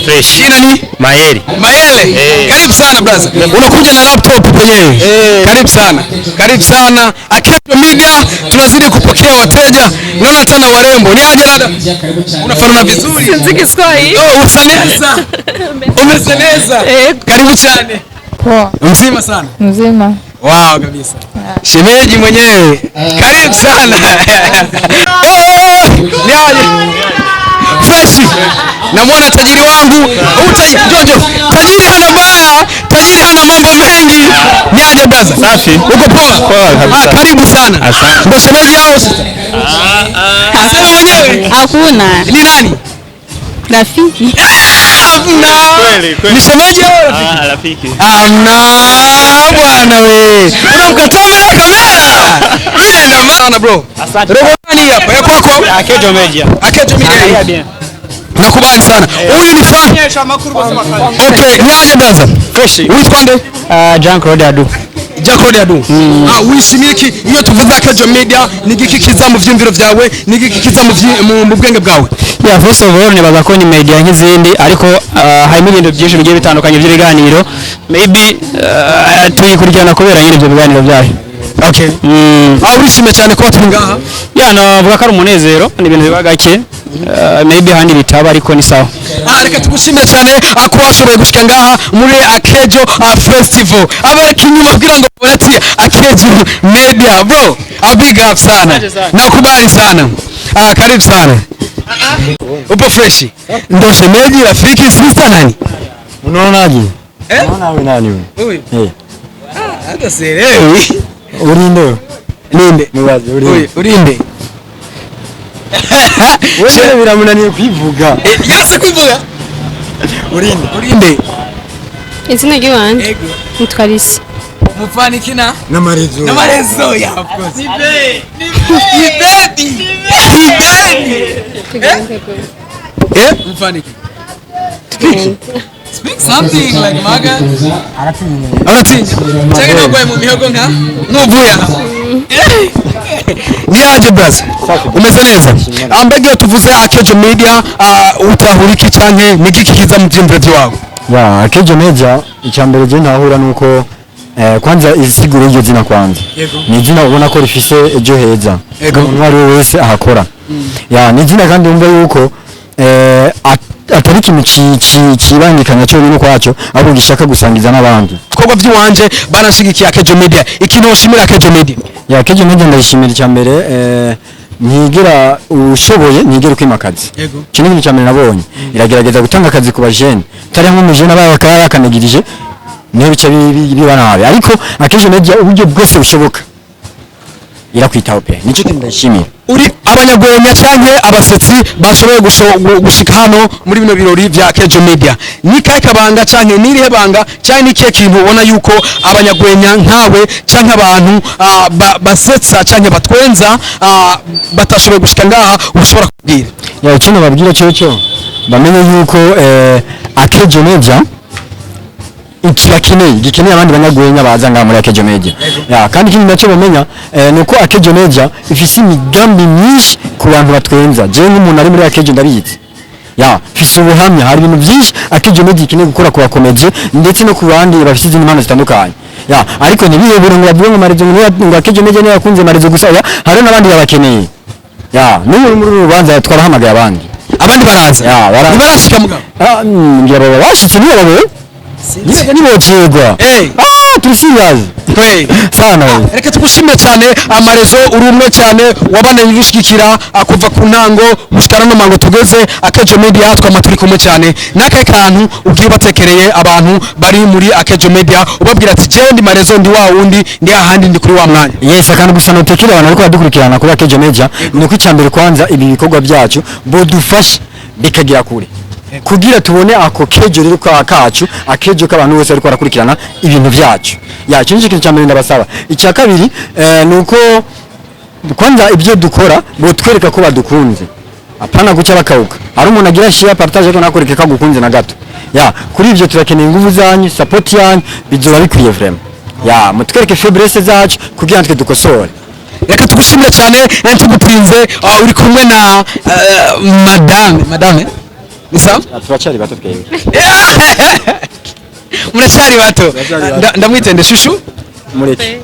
Fresh. Jina ni Maele. Karibu sana brother. Unakuja na laptop penyewe. Karibu sana. Karibu sana. Akejo Media tunazidi kupokea wateja. Naona tena warembo. Ni aje dada? Unafanana vizuri. Mziki squai. Usaneza. Umeseneza. Karibu sana. Poa. Mzima sana. Mzima. Wow kabisa. Shemeji mwenyewe. Karibu sana. Ni aje? Fresh. Namwona tajiri wangu. Jojo. Tajiri hana baya. Tajiri hana mambo mengi. Ni aje brother? Safi. Uko poa? Poa. Karibu sana. Asante. Ndio shemeji yao sasa. Sema mwenyewe. Hakuna. Ni nani? Rafiki. Hamna. Kweli. Ni shemeji yao? Rafiki. Hamna bwana wewe. Unamkataa mbele kamera. Ile ndio maana bro. Asante. Robo gani hapa? Ya kwako? Akejo Media. Akejo Media. Bien. Nakubali sana. Huyu ni fan. Okay, ni aje brother? Fresh. Witwa nde? Jean-Claude Adu. Jean-Claude Adu. Wishimiki iyo tuvuze Akejo Media nigikikiza mu vyimviro vyawe, nigikikiza mu bwenge bwawe. Yeah, first of all nibaza ko ni media nk'izindi ariko harimo ibintu byinshi bigiye bitandukanye by'ibiganiro. Maybe tuyikurikirana kubera nyine ibyo biganiro byayo. Okay. Urishime cyane ko turi ngaha. Yeah, navuga ko ari umunezero, ni ibintu biba gake. Maybe handi bitaba ariko ni sawa. Reka tugushimire cyane akwashoboye gushika ngaha muri Akejo Festival. Abareka inyuma kugira ngo barati Akejo Media bro. Big up sana. Nakubali sana. Karibu sana. Upo fresh. Ndio shemeji rafiki sister nani? Unaonaje? Unaona wewe nani wewe? Hata sielewi. Urinde. Ninde? Mubaze urinde. Urinde. Wewe biramunaniye kwivuga. Yase kwivuga. Urinde. Izina ry'abandi. Nitwarisi. Mufani kina? Namarezo. Yeah, of course. Ni baby. Mufani. Speak something like maga. Aratinya. Changa kwa mu mihogo nka nuvuya. Ni aje brother? Umeze neza? Ambege tuvuze Akejo Media utahuriki canke nigikikiza mu vyimviro vyawe. Ya, Akejo Media icyambere je ntahura nuko kwanza isiguro y'iryo zina kwanza. Ni izina ubona ko rifise ejo heza. Umuntu wari wese ahakora. Ya, ni izina kandi umva yuko atari ikintu kibangikanya cyo nuko kwaco ahubwo gishaka gusangiza n'abandi. Twogwa by'iwanje barashigikiye Akejo Media. Ikintu ushimira Akejo Media. Ya, Akejo Media ndayishimira cyambere ntigira ushoboye ntigira kwimakaza. Kinini cyane nabonye iragerageza gutanga akazi ku bajene. Tari nko mujene abaye yakanagirije niyo bica biba nabi ariko Akejo Media uburyo bwose bushoboka irakwitaho pe nico kintu ndashimira. Uri abanyagwenya canke abasetsi bashoboye gushika hano muri bino birori vya Akejo Media. Ni kahe kabanga canke nirihe banga canke nikihe kintu ubona yuko abanyagwenya nkawe canke abantu basetsa canke batwenza batashoboye gushika ngaha ushobora kubwira? Ya ikintu babwira cyo bamenye yuko Akejo Media gikeneye abandi banyagwenya baza ngaha muri Akejo Media. Ya kandi ikindi nacyo bamenya nuko Akejo Media ifise imigambi myinshi ku bantu batwenza. Je nk'umuntu ari muri Akejo ndabizi. Ya ifise ubuhamya hari ibintu byinshi Akejo Media ikeneye gukora ku bakomedi ndetse no ku bandi bafise izindi mpano zitandukanye. Ya ariko ntibiyobora ngo bavuge ngo Marezo ngo Akejo Media niyo yakunze Marezo gusa. Ya hari n'abandi babakeneye. Ya n'ubu muri rubanza twarahamagaye abandi baraza. Ya barashika mugabo. Ngira baba bashitse niyo babe. Niba cyegwa. Tusiyazi. Sana we. Reka tugushimire cyane Marezo urumwe cyane wabana yishikira akuva ku ntango gushikana no mango tugeze Akejo Media twamaturi kumwe cyane nakaye kantu ubwiye batekereye abantu bari muri Akejo Media ubabwira ati je ndi Marezo ndi wa wundi ndi ahandi ndi kuri wa mwanya. Yes kandi gusa no tekira abantu ariko badukurikirana kuri Akejo Media nuko icyambere kwanza ibi bikorwa byacu bodufasha bikagira kure kugira tubone ako kejo rero kwa kacu Akejo k'abantu bose ariko barakurikirana ibintu byacu. Ya kinje kintu cyambere ndabasaba icya kabiri nuko kwanza ibyo dukora bo twereka ko badukunze apana guca bakawuka ari umuntu agira share partage ko nakoreka kagukunze na gato. Ya kuri ibyo turakeneye ingufu zanyu support yanyu bizoba bikwiye vraiment. Ya mutwereke faiblesse zacu kugira ngo dukosore. Reka tugushimire cyane ntugupinze uri kumwe na madame ni sawa turacari bato twebwe muracari bato ndamwitende shushu mureke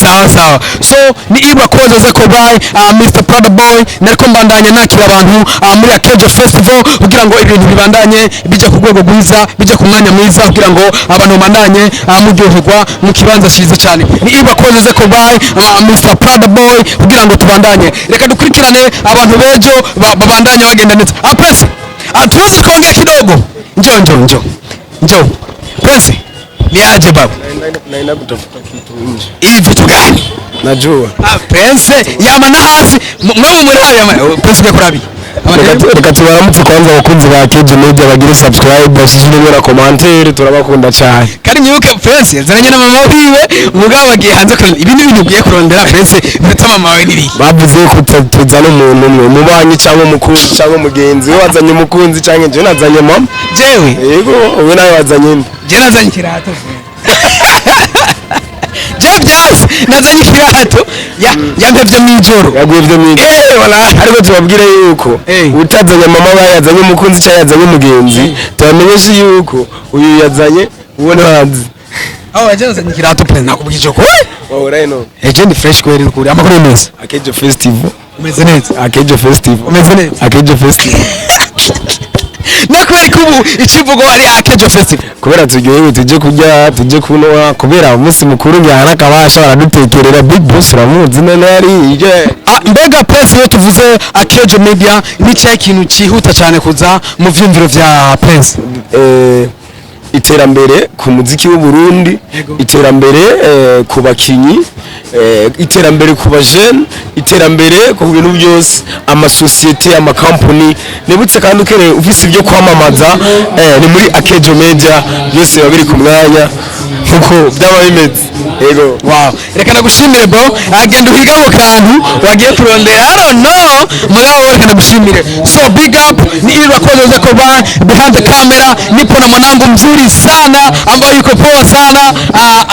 sawa sawa so ni Ibra Koza za Kobai Mr Prada Boy nariko mbandanya nakira abantu muri Akejo Festival kugira ngo ibintu bibandanye bija ku rwego rwiza bija ku mwanya mwiza kugira ngo abantu bandanye muryoherwa mu kibanza cyiza cyane ni Ibra Koza za Kobai Mr Prada Boy kugira ngo tubandanye reka dukurikirane abantu bejo babandanye bagenda neza Prince tuweze kuongea kidogo njoo Prince ni aje babu naenda kutafuta kitu nje. Hivi vitu gani? Najua. Prince yama na hasi mwe muri Prince bekurabi. Reka tubaramutse kwanza abakunzi ba Kejo Media bagire subscribe bashishire na commentaire turabakunda cyane. Kari nyibuke Prince yazanye na mama wiwe mugabo bagiye hanze ko ibindi bintu ugiye kurondera Prince biruta mama wawe nibiki. Bavuze ko tuzana umuntu umwe mubanyi cyangwa umukunzi cyangwa mugenzi we wazanye umukunzi cyangwa je nazanye mama. Jewe. Yego we nawe wazanye nde? Je nazanye kirato. James nazanye kirato yangavye mwijoro yagwivye mwijoro wala ariko tubabwire yuko utazanye mama bayazanye umukunzi cyangwa yazanye umugenzi tubamenyeshe yuko uyu yazanye ubone hanze yazanye kirato pe nakubwije ko wahora ino agent fresh kweli kuri amakuru neza Akejo Festival umeze neza Akejo Festival umeze neza Akejo Festival nakweri kubu ikivugo ari Akejo Festival kubera turyohewe tuje kurya tuje kunoa kubera umunsi mukuru njyana kabasha baradutekerera Big Boss uramuzi none ari ije mbega Prince iyo tuvuze Akejo Media ni cyahe kintu cyihuta cyane kuza mu vyumviro vya Prince iterambere ku muziki w'u Burundi iterambere ku bakinyi iterambere ku bajene iterambere ku bintu byose amasosiyete amakompani nebutse kandi ukere ufise ibyo kwamamaza ni muri Akejo Media byose babiri ku mwanya kuko byaba bimeze yego wow reka nagushimire bro agenda uhiga mu kantu wagiye kurondera I don't know mugabo reka nagushimire so big up ni Ibra Koza za Kobai behind the camera nipo na mwanangu mzuri sana ambaye yuko poa sana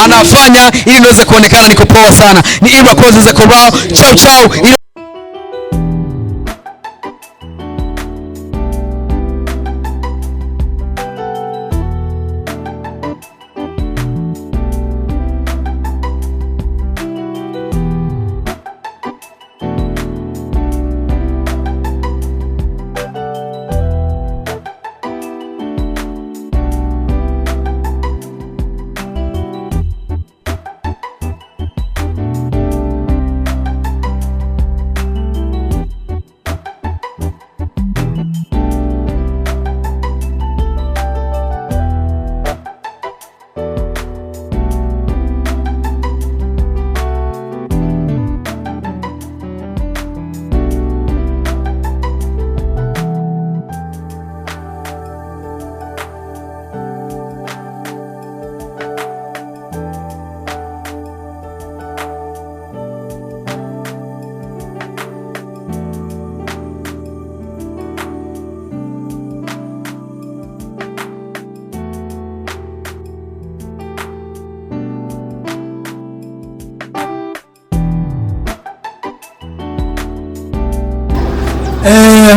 anafanya ili niweze kuonekana niko poa sana ni Ibra Koza za Kobai chao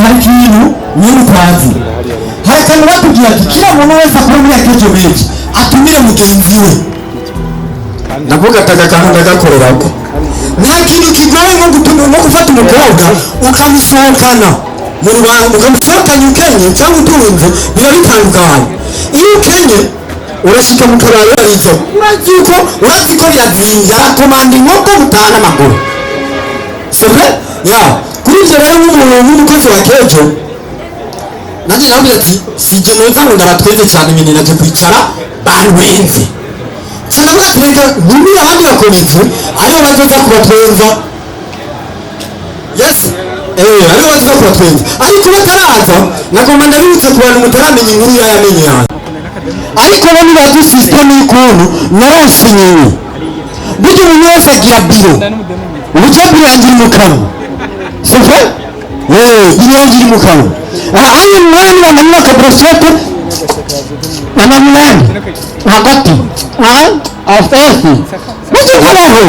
hari ikintu niba utazi hari akantu batubwira ati kiriya muntu wese akora muri Akejo Media atumire mugenzi we navuga ati aka kantu ndagakorerako nta kintu kigoye nko gufata umukobwa ukamusohokana mu Rwanda ukamusohokanya ukenye cyangwa utunze biba bitandukanye iyo ukenye urashika mu kabari arizo urazi ko birazinze arakomanda inkoko butana amaguru sebe ya kuri ibyo rero nk'umukozi wa Akejo nanjye navuga ati sijye neza ngo ndabatweze cyane nyine naje kwicara banwenze cyane avuga ati reka ntumire abandi bakomeze aribo bazoza kubatwenza yes aribo bazoza kubatwenza ariko bataraza nagomba ndabibutse ku bantu mutaramenya inkuru yamenye yanjye ariko bo nibazi system y'ukuntu naronse inyungu burya umuntu wese agira biro uburyo biro yangira mu kanwa sivyo biro yangira mu kanwa ari umwanya bamenya akabrosete anamulani hagati afesi kubaho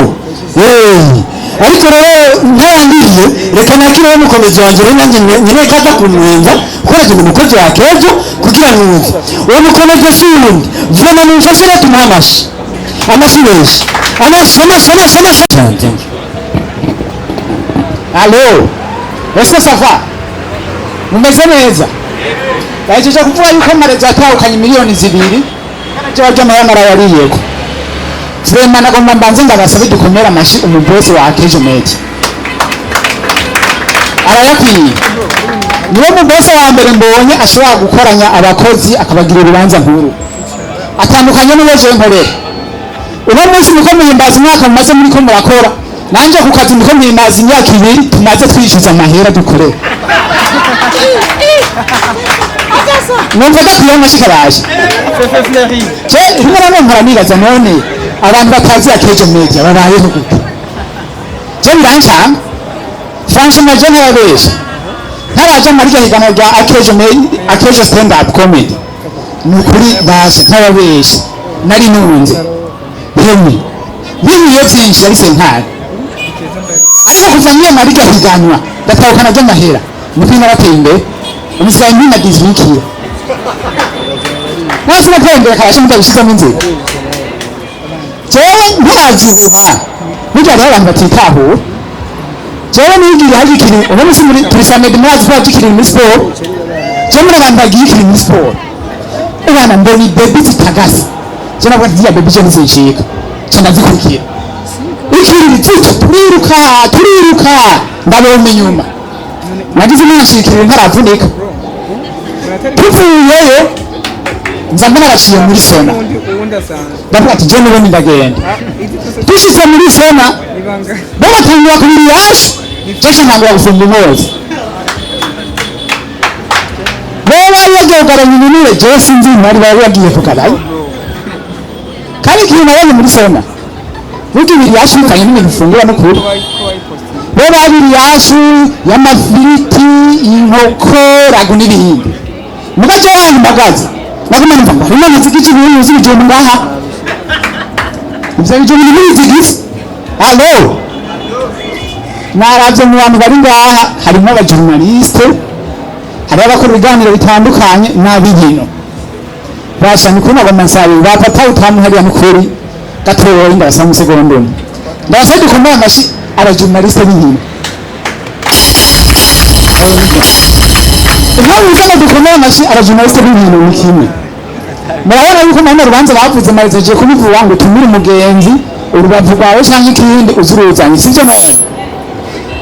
ariko rero ntayangiriye reka nakire umukomezi wanjye rero nanjye nyine kaza kumwenza kwaje mu mukozi wa kejo kugira nuze uwo mukomezi asundi vuma mumfashe rero tumuha amashi menshi amashi cyane. Allo ese safa mumeze neza bahejeje kuvuga yuko amarezo atahukanye miliyoni 2 cyo by'amahanga yariyeko Frema nagomba mbanze ndabasabe dukomera amashi umubosi wa Kejo Media arayakwiye niwe mubosi wa mbere mbonye ashobora gukoranya abakozi akabagira urubanza nkuru atandukanye n'uwo je nkorera uno munsi niko muhimbaza imyaka mumaze muri ko murakora nanje ku kazi niko muhimbaza imyaka 2 tumaze twishyuza amahera dukorera numva dakwiye amashikaraje je rimwe na rimwe nibaza none abantu batazi Kejo Media babayeho gute je birancanga franchement je nabesha ntaraje muri higanwa rya Kejo stand up comedy nukuri bashe ntababesha nari nunze hemwe biriye byinshi ari sentare ariko kuva niyo muri higanwa datahukana by'amahera mupina bateye imbere umusanyi na dizikira nasi napende karashe mudabishizamo inzira jewe ntarazibuha burya rero abantu batitaho jewe nigiriye hari ikintu ubu musi muri turisamede mwazi ko tukiri muri sport jewe muri abantu bagiye kiri muri sport ubana mboni baby zitagase je nabwo ntiya baby je nzishika cyo ndazikurikira ikiri tutu turiruka ndabonye nyuma nagize nashikira ntaravunika tuvuyeyo nzambona baciye muri sona ndavuga ati je niwe ndagenda dushitse muri sona babatangura kubiri yacu cyasha ntangura gufumba umuzi bari yagiye kugaranya iminure je sinzi bari yagiye kugarayo kandi kintu nabonye muri sona burya ibiri yacu mukanye n'ibintu ufungura no kuri babiri yacu y'amafiriti inkoko ragu n'ibindi mugaje wanyu magazi naguma numva harimo muziki ibintu uzibije mu ngaha ibyo bintu n'imiziki allo naravye mu bantu bari ngaha harimo abajournaliste hari abakora ibiganiro bitandukanye n'abigino basha ni kuna bamansabe bapapa utamu hariya n'ukuri gatoya ndasa mu segondo ndasa dukomeye amashi abajournaliste b'ibintu impamvu nzana dukomeye amashi abajournaliste b'ibintu ni kimwe murabona yuko none urubanza bavuze marezeje kubivuga ngo tumire umugenzi urubavu rwawe cyangwa ikindi uzuruzanye sivyo none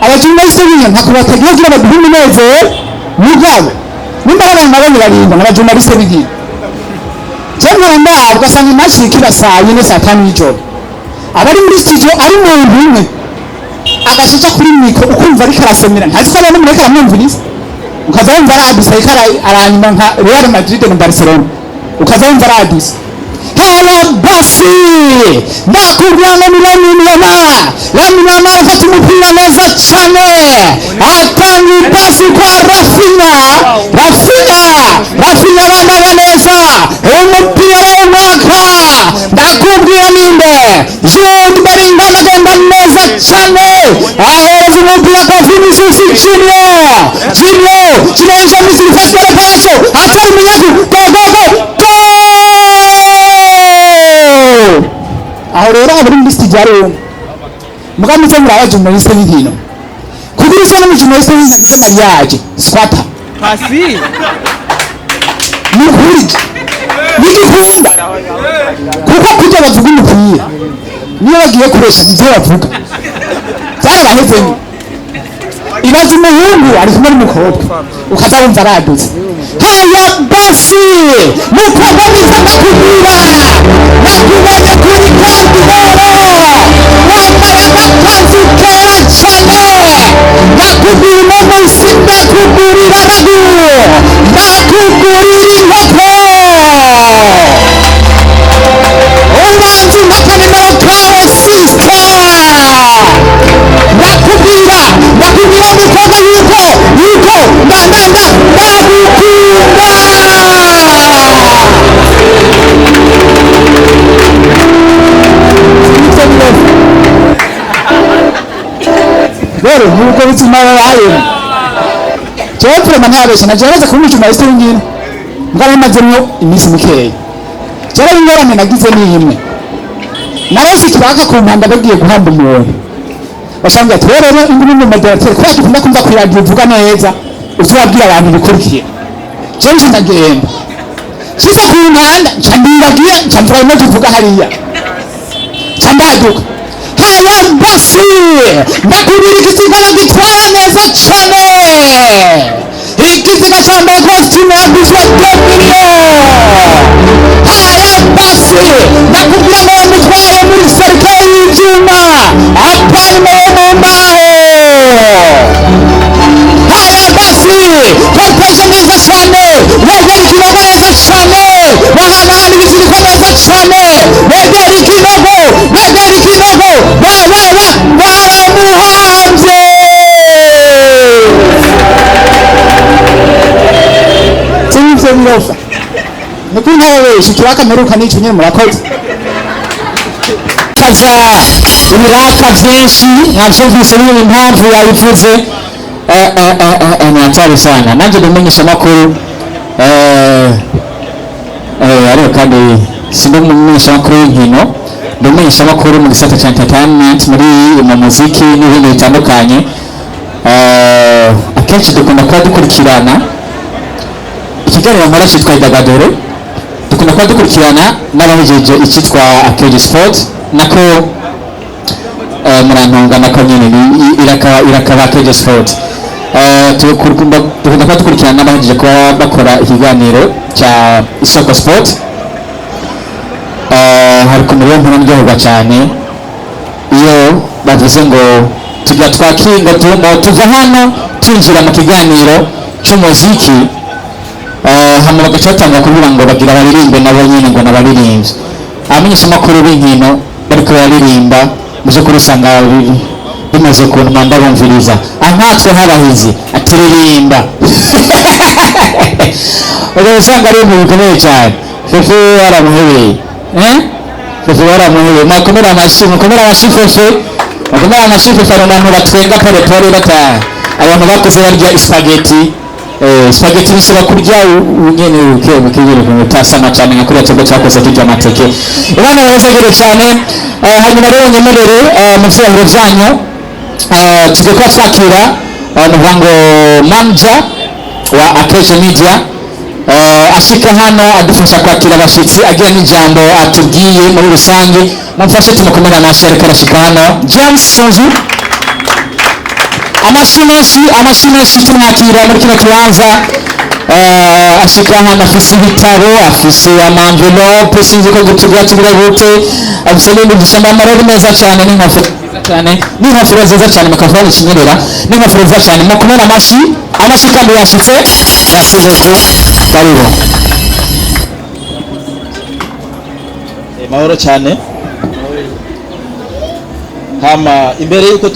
abajournaliste b'ibintu ntakubategeye kugira baduhe umunezero mugabo nimba abantu nabonye barinda n'abajournaliste b'ibintu cyangwa ndaho ugasanga imashi ikira saa 4 saa 5 y'ijoro abari muri studio ari mu umwe agashica kuri mikro ukumva ariko arasemera ntazi ko abantu mureka amwumviriza ukaza wumva radisa ikara aranyuma nka Real Madrid na Barcelona ukaza wumva radisa hala basi ndakubwira ngo Lamine afata umupira neza cyane atanga ipasi kwa Rafinha bambaye neza umupira w'umwaka ndakubwira ninde Jude Bellingham agenda neza cyane ahereza umupira kwa Vinicius Junior kirenja misiri fasitara paso atari umunyagu go aho rero abari muri studio rero mugamutse muri abajournaliste b'ibintu kugira ise n'umujournaliste w'ibintu mariage squatter pasi n'ukuri n'igikunda kuko kujya bavuga umupira niyo bagiye kuresha ibyo bavuga byarabahezemo ibaze umuhungu ari kumwe n'umukobwa ukaza wumva radutse haya basi mukobwa mwiza ndakubwira nakubonye kuri kandi rero wambaye agakanzu kera cyane ndakubwira uno munsi ndakugurira ragu ndakugurira inkoko ubanza impaka nimero kawe sisita ndakubwira mukobwa yuko ndagukunda rero nuko bituma babayemo jewe prema ntabesha nagerageza kuba umujournaliste w'ingine mbwa namazemwo iminsi mikeya jewe ingorane nagize ni imwe narose ikibaka ku mpanda bagiye guhamba umuntu bashambye ati rero ingumi mu moderateur kwa dukunda kumva ku radio uvuga neza uzabwira abantu bikurikiye jewe ndagenda Sisa ku mpanda ncambiragiye ncamvura no tuvuga hariya cambaduka haya basi ndakubira igisigara gitwara neza cyane ikiziga cyambaye costume ya Bishop Domino haya basi ndakubwira ngo mutwaye muri serikali y'ibyuma apana mu mbaho haya basi kopesha neza cyane wegera ikinogo neza cyane wahanahana ibiziriko neza cyane wegera ikinogo baramuhanze sinivyo birofa nukuri ntababesha ikiraka mperuka n'ico nyene murakoze kaza ibiraka vyinshi navyumvise nyine impamvu yabivuze ni hatari sana nanje ndimenyesha makuru ariko kandi sindi umumenyesha makuru w'inkino ndimenyesha makuru mu gisata cya entertainment muri mu muziki n'ibindi bitandukanye akenshi dukunda kuba dukurikirana ikiganiro nkora cyitwa idagaduro dukunda kuba dukurikirana n'abahejeje icyitwa Akeje Sport nako murantunga nako nyine irakaba Akeje Sport dukunda kuba dukurikirana n'abahejeje kuba bakora ikiganiro cya Isoko Sport hari ku muriyo mpamuryoherwa cyane iyo bavuze ngo tujya twakinga tuva hano twinjira mu kiganiro cy'umuziki hama bagaca batanga kuvuga ngo bagira baririmbe nabo nyine ngo n'abaririmbyi abamenyesha amakuru b'inkino bariko baririmba mu by'ukuri usanga bimaze ukuntu mpanda bumviriza nkatwe nk'abahizi atiririmba usanga ari ibintu bikomeye cyane fefe waramuhebeye fefe waramuhebeye mwakomera amashyi fefe mwakomera amashyi fefe ari abantu batwenga pole pole bataha abantu bakoze barya spaghetti spaghetti bisaba kurya nyene ukegere kutasama cyane nka kuriya twebwe twakoze turya amateke abana barasegere cyane hanyuma rero nyemerere mu vyahuro vyanyu tugiye kuba twakira nuvuga ngo manager wa Akeje Media ashika hano adufasha kwakira abashitsi agira n'ijambo atubwiye muri rusange mumfashe tumukomera amashyi ariko arashika hano James Sonzu amashyi menshi tumwakira muri kino kibanza ashika hano afise ibitabo afise amanvelope sinzi ko tugira gute afise n'ibindi byishamba amarori meza cyane n'inkofero n'inkofero nziza cyane mukavana ikinyerera n'inkofero nziza cyane mukomera amashyi kandi yashitse yasubeko karibu mahoro cyane hama imbere yuko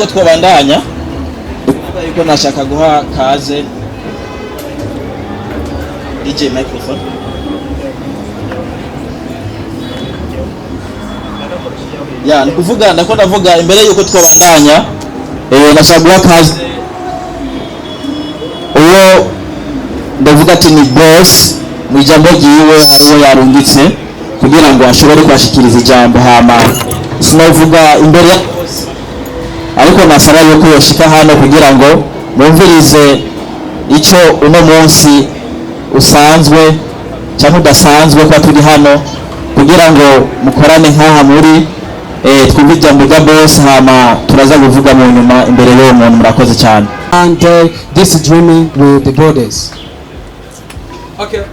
twobandanya yuko nashaka guha kaze DJ microphone ya nikuvuga ndako ndavuga imbere yuko twobandanya nashaka guha kaze uwo ndavuga ati ni boss mu ijambo ryiwe hariho yarungitse kugira ngo ashobore kwashikiriza ijambo hama sinavuga imbere ariko nasaba yuko yoshika hano kugira ngo mumvirize icyo uno munsi usanzwe cyangwa udasanzwe kwa turi hano kugira ngo mukorane nk'aha muri twumve ijambo rya boss hama turaza kuvuga mu nyuma imbere y'uwo muntu murakoze cyane. And this dreaming with the borders. Okay,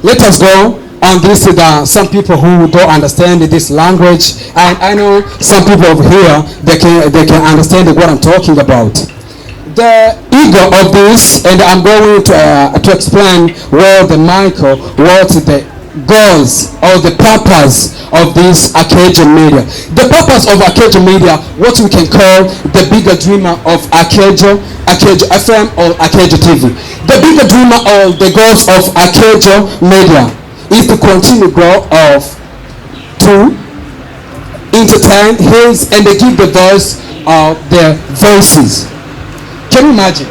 let us go on this. Some people who don't understand this language, and I know some people over here they can understand what I'm talking about. The ego of this, and I'm going to explain what the goals or the purpose of this Akeje Media. The purpose of Akeje Media, what we can call the bigger dreamer of Akeje FM or Akeje TV. The bigger dreamer or the goals of Akeje Media is to continue grow of to entertain, heals, and they give the voice of their voices. Can you imagine?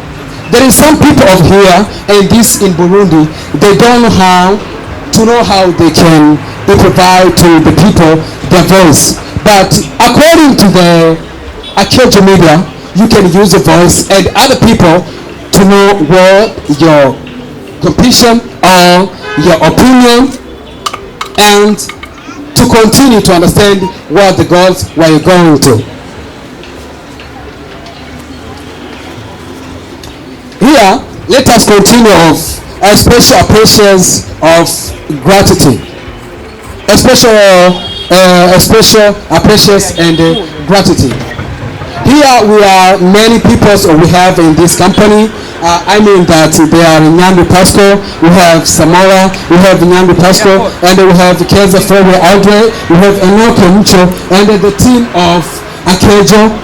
There is some people of here and this in Burundi, they don't know how they can provide to the people their voice. But according to the Akejo Media, you can use the voice and other people to know what your competition or your opinion, and to continue to understand what the goals were you going to. Here, let us continue of a special appreciations of gratitude. A special appreciations and gratitude. Here we are many people we have in this company. I mean that they are Nyambi Pasco, we have Samora, we have Nyambi Pasco, and we have Keza Frobe Audrey, we have Enoke Mucho, and the team of Akejo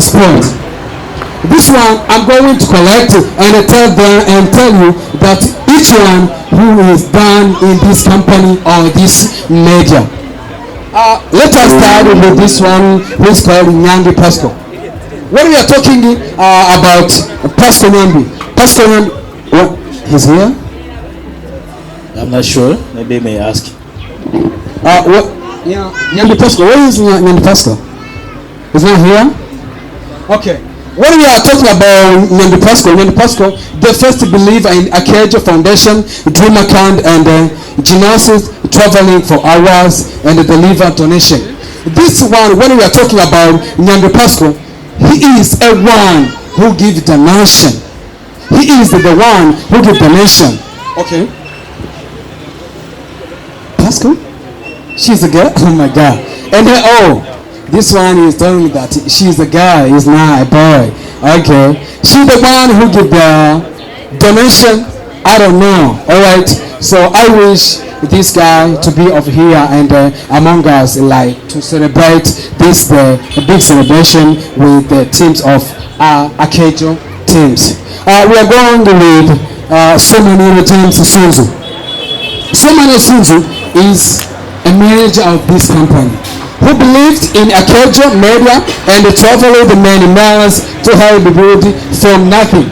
Sport. This one I'm going to collect and tell you that each one who is done in this company or this media. Let us start with this one who is called Nyambi Pasco. When we are talking about Pastor Nyambi, what? He's here? I'm not sure. Maybe I may ask. What? Yeah, Nyambi Pasco. Where is Nyambi Pasco? He's not here? Okay. When we are talking about Nyambi Pasco, the first believer in Akejo Foundation, Dream Account, and Genesis, traveling for hours, and the deliver donation. This one, when we are talking about Nyambi Pasco, he is a one who gives donation. He is the one who gives donation. Okay. Pasco? She's a girl? Oh my God. And this one is telling me that she's a guy, he's not a boy. Okay. She's the one who gives the donation. I don't know. Alright. So I wish this guy to be over here and among us, like to celebrate this big celebration with the teams of Akejo teams. We are going with Somaniro James Sunzu. Somaniro Sunzu is a manager of this company who believed in Akejo Media and traveled many miles to help the world from nothing.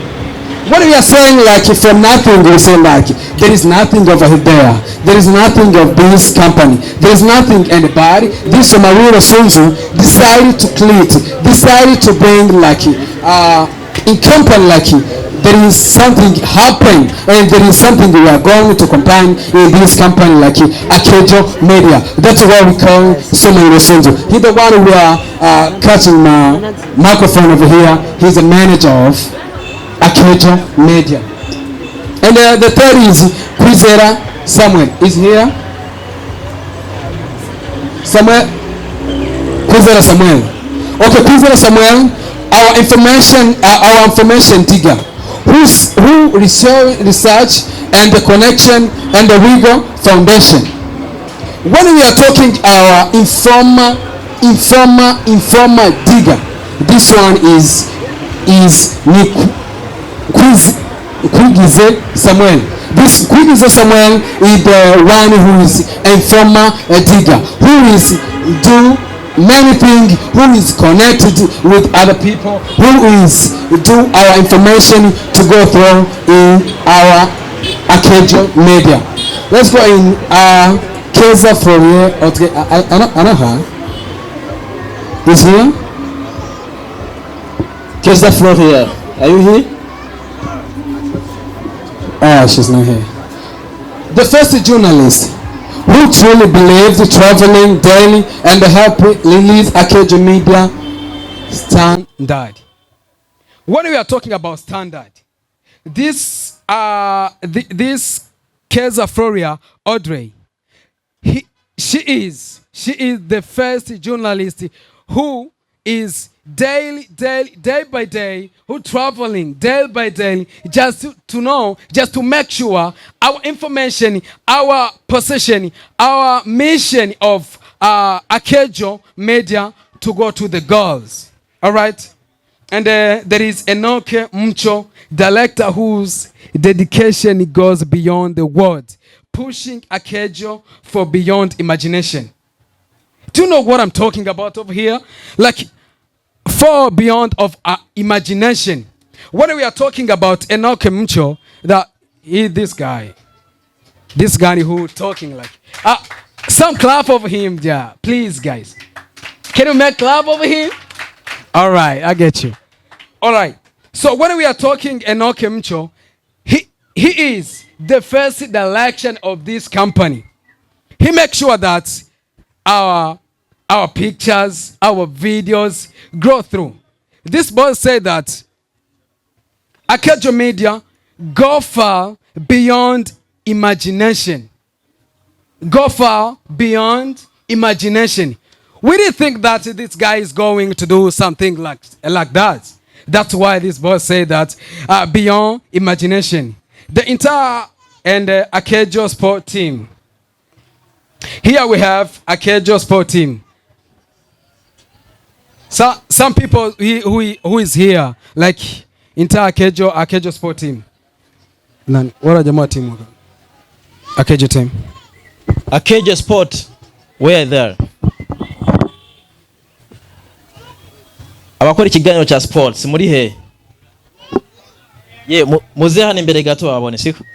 What we are saying, like from nothing, we say like there is nothing over there. There is nothing of this company. There is nothing anybody. This Somaniro Sunzu decided to create, decided to bring like in company like there is something happening and there is something we are going to combine in this company like Akejo Media. That's what we call Somaniro Sunzu. He's the one who are catching my microphone over here. He's the manager of Akejo Media. And the third is Kwizera Samuel. Is here? Kwizera Samuel. Okay, Kwizera Samuel, our information digger, who research and the connection and the Wigo Foundation. When we are talking our informer digger, this one is Kwigize Samuel. This Kwigize Samuel is the one who is informer digger, who is do many things, who is connected with other people, who is do our information to go through in our Akejo Media. Let's go in Keza for here. Okay, I know her. Is here? Keza Florier, are you here? She's not here. The first journalist who truly believed traveling daily and help release Akejo Media standard. When we are talking about standard, this Keza Floria Audrey, she is the first journalist who is day by day, who traveling day by day, just to know, just to make sure our information, our position, our mission of Akejo Media to go to the goals. All right. And there is Enoke Mucho, director whose dedication goes beyond the word, pushing Akejo for beyond imagination. Do you know what I'm talking about over here? Like far beyond of our imagination. When we are talking about Enoch Mcho, that he this guy who talking like some clap over him, yeah, please guys. Can you make clap over him? All right, I get you. All right. So when we are talking Enoch Mcho, he is the first direction of this company. He makes sure that our pictures, our videos grow through. This boss said that Akejo Media go far beyond imagination. Go far beyond imagination. We didn't think that this guy is going to do something like that. That's why this boss said that beyond imagination. The entire and Akejo Sport team. Here we have Akejo Sport team. So some people who is here, like entire Akejo Sport team. Nani? Wala jamaa team. Akejo team. Akejo Sport, where there? Abakora ikiganiro cha sports muri he? Muze hano imbere gato babone siko?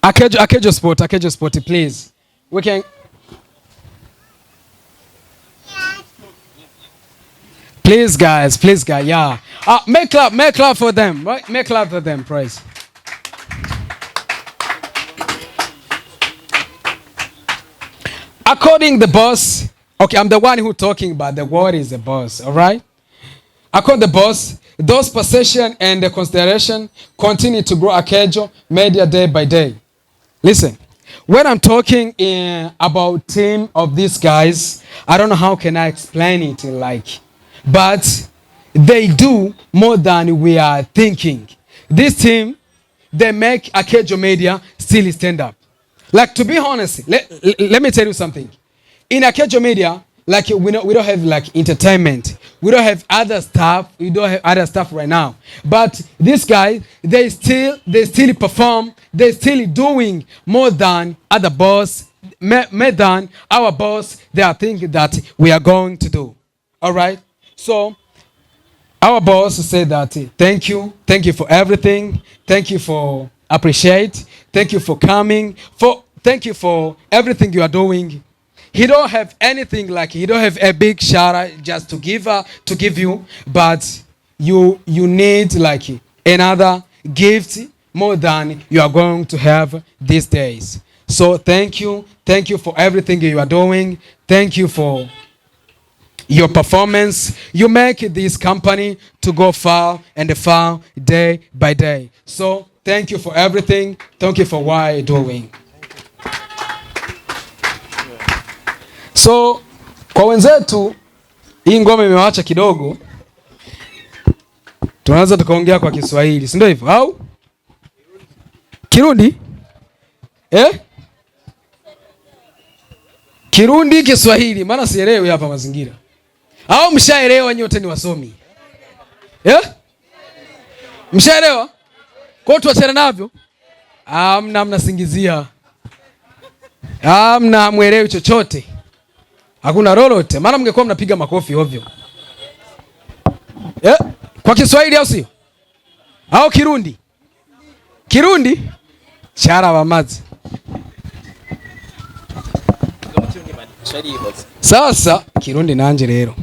Akejo Sport, please. We can. Please guys, yeah. Make clap for them, right? Make clap for them, praise. According the boss, okay, I'm the one who talking, but the word is the boss, all right? According the boss, those possession and the consideration continue to grow Akejo Media day by day. Listen, when I'm talking about team of these guys, I don't know how can I explain it like, but they do more than we are thinking. This team, they make Akejo Media still stand up. Like, to be honest, let me tell you something. In Akejo Media, like we don't have like entertainment. We don't have other stuff. We don't have other stuff right now. But these guys, they still perform. They still doing more than other boss, more than our boss. They are thinking that we are going to do. All right. So our boss said that thank you for everything. Thank you for appreciate. Thank you for coming. Thank you for everything you are doing. He don't have anything like he don't have a big shout out just to give you, but you need like another gift more than you are going to have these days. So thank you for everything you are doing. Thank you for your performance. You make this company to go far and far day by day. So thank you for everything. Thank you for what you're doing. So kwa wenzetu hii ngoma imewacha kidogo, tunaanza tukaongea kwa Kiswahili, si ndio hivyo au Kirundi? Kirundi Kiswahili, maana sielewi hapa mazingira. Au mshaelewa nyote ni wasomi? Mshaelewa? Kwa hiyo tuachane navyo. Mnasingizia. Mwelewi chochote. Hakuna lolote. Maana mngekuwa mnapiga makofi ovyo. Kwa Kiswahili au sio? Au Kirundi? Kirundi? Chara bamazi. Sasa Kirundi nanje rero.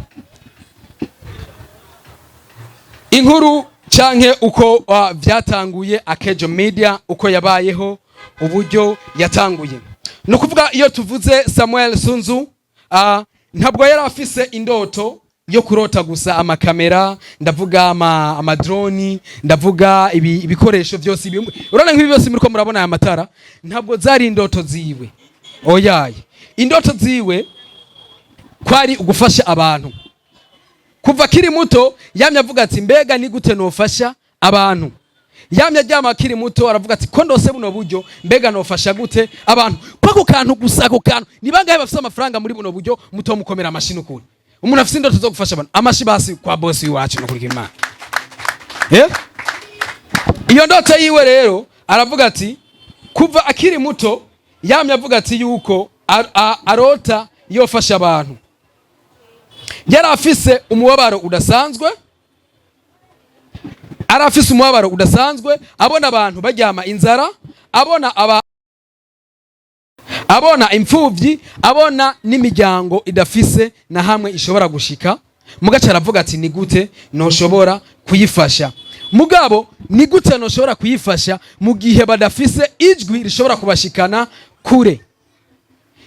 Inkuru canke uko vyatanguye Akejo Media uko yabayeho uburyo yatanguye. No kuvuga iyo tuvuze Samuel Sunzu ntabwo yari afise indoto yo kurota gusa amakamera, ndavuga amadroni, ndavuga ibikoresho byose urana nk'ibi byose muri ko murabona aya matara, ntabwo zari indoto ziwe. Oyaye, indoto ziwe kwari ugufasha abantu. Kuva kiri muto yamye avuga ati mbega ni gute nofasha abantu. Yamye ajyama kiri muto aravuga ati ko ndose buno buryo mbega nofasha gute abantu. Kwako kantu gusa ko kantu nibangaye bafite amafaranga muri buno buryo muto mukomera amashini ukuri. Umuntu afite indoto zo gufasha abantu. Amashi basi kwa boss wacu no kuri Imana. Iyo ndoto yiwe rero aravuga ati kuva akiri muto yamye avuga ati yuko arota yofasha abantu. yari afise umubabaro udasanzwe, arafise umubabaro udasanzwe, abona abantu baryama inzara, abona imfuvyi, abona n'imiryango idafise na hamwe ishobora gushika. Mugaca aravuga ati ni gute noshobora kuyifasha, mugabo ni gute noshobora kuyifasha mu gihe badafise ijwi rishobora kubashikana kure,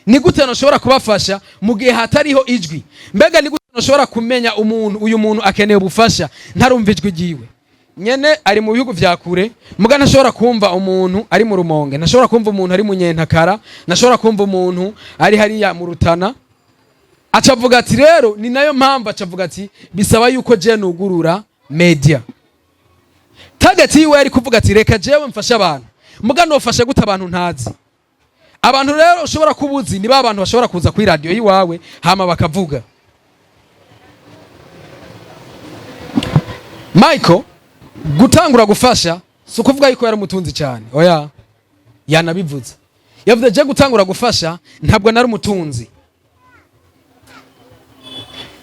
ni gute noshobora kubafasha mu gihe hatariho ijwi, mbega ni gute noshobora kumenya uyu muntu akeneye ubufasha ntarumva ijwi ryiwe. Nyene ari mu bihugu vya kure, muga ntashobora kumva umuntu ari mu Rumonge, ntashobora kumva umuntu ari mu Nyentakara, ntashobora kumva umuntu ari hariya mu Rutana. Acavuga ati rero ni nayo mpamvu acavuga ati bisaba yuko je nugurura media. Target yiwe ari kuvuga ati reka jewe mfasha abantu, muga nofasha gute abantu ntazi. Abantu rero ushobora kubuzi ni ba bantu bashobora kuza kuri radio yiwawe hama bakavuga. Michael gutangura gufasha si ukuvuga yuko yari umutunzi cyane, oya, yanabivuze. Yavuze je gutangura gufasha ntabwo nari umutunzi,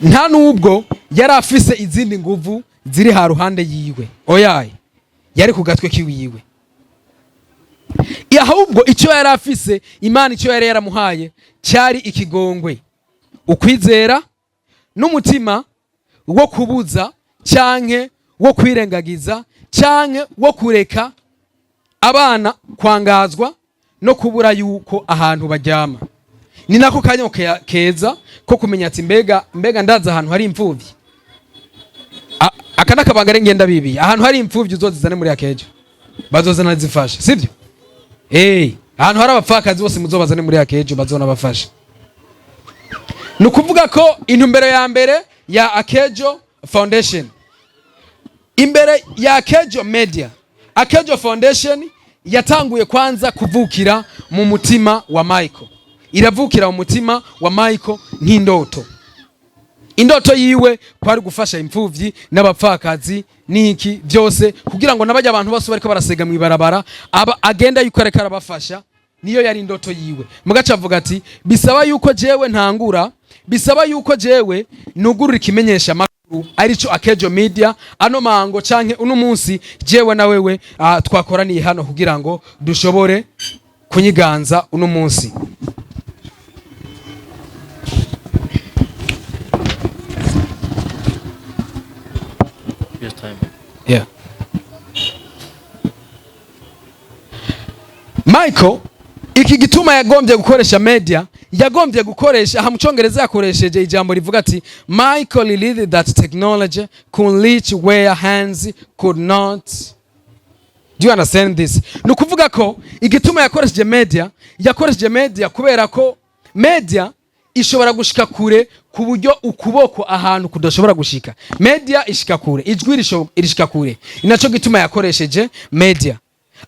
nta nubwo yari afise izindi nguvu ziri ha ruhande yiwe, oya, yari ku gatwe kiwiwe. Ahubwo icyo yari afise, Imana icyo yari yaramuhaye cyari ikigongwe, ukwizera n'umutima wo kubuza cyanke wo kwirengagiza cyanke wo kureka abana kwangazwa no kubura yuko ahantu baryama. Ni nako kanya keza ko kumenya ati mbega ndaza ahantu hari imfuvyi, aka nakabanga ngenda bibi, ahantu hari imfuvyi uzozizane muri Akejo bazozana zifasha, sivyo? Ahantu hari abapfakazi bose muzobazane muri Akejo bazona bafasha. Nukuvuga ko intumbero ya mbere ya Akejo Foundation, imbere ya Akejo Media, Akejo Foundation yatanguye kwanza kuvukira mu mutima wa Michael. Iravukira mu mutima wa Michael nk'indoto. Indoto yiwe kwari gufasha imfuvyi n'abapfakazi niki byose kugira ngo nabajya abantu bose bariko barasega mu ibarabara agenda yuko areka arabafasha. Niyo yari indoto yiwe. Mugaca avuga ati bisaba yuko jewe ntangura, bisaba yuko jewe nugurura ikimenyesha makuru arico Akejo Media, ano mango canke uno munsi jewe na wewe twakoraniye hano kugira ngo dushobore kunyiganza uno munsi. Yeah. Michael iki gituma yagombye gukoresha media, yagombye gukoresha aha mucongereza yakoresheje ijambo rivuga ati Michael believed that technology could reach where hands could not. Do you understand this? Nukuvuga ko igituma yakoresheje media kubera ko media ishobora gushika kure ku buryo ukuboko ahantu kudashobora gushika. Media ishika kure, ijwi irishika kure. Inacho gituma yakoresheje media.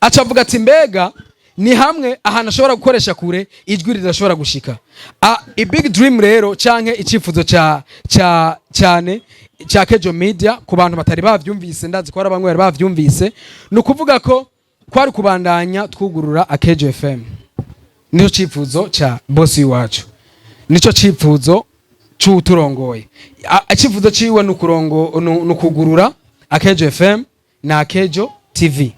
Acavuga ati mbega ni hamwe ahantu ashobora gukoresha kure ijwi ridashobora gushika. A big dream rero canke icifuzo cyane cya Akejo Media ku bantu batari bavyumvise, ndazi ko bamwe bari bavyumvise, nukuvuga ko kwari kubandanya twugurura Akejo FM. Nico cifuzo cha boss wacu, nico cifuzo c'uturongoye. Icifuzo ciwe nukugurura Akejo FM na Akejo TV.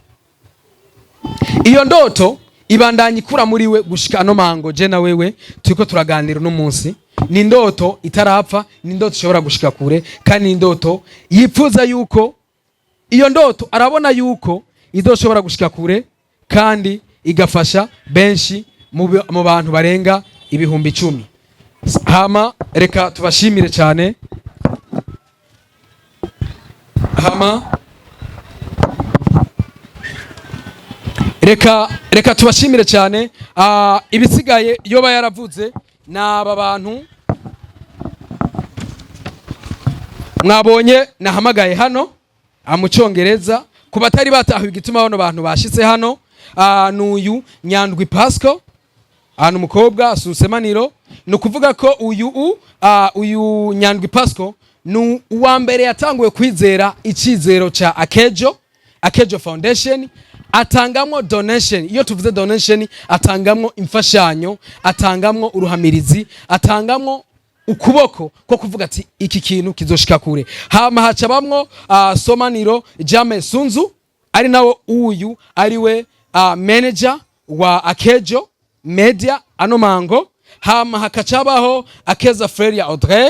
Iyo ndoto ibandanye ikura muri we gushika no mango je na wewe turiko turaganira no munsi. Ni ndoto itarapfa, ni ndoto ishobora gushika kure, kandi ni ndoto yifuza yuko iyo ndoto arabona yuko izoshobora gushika kure kandi igafasha benshi mu bantu barenga 10,000. Hama reka tubashimire cyane. Reka tubashimire cyane. Ibisigaye yoba yaravuze n'aba bantu mwabonye nahamagaye hano amucongereza ku batari batahuye igituma bano bantu bashitse hano. Nuyu Nyandwi Pascal, umukobwa asusemaniro. Nukuvuga ko uyu Nyandwi Pascal nu uwa mbere yatanguye kwizera icizero cha Akejo Foundation. Atangamwo donation. Iyo tuvuze donation atangamwo imfashanyo, atangamwo uruhamirizi, atangamwo ukuboko ko kuvuga ati iki kintu kizoshika kure. Hama haca bamwo Somaniro Jame Sunzu ari nawo uyu ariwe manager wa Akejo Media ano mango. Hama hakacabaho Akeza Freria Audrey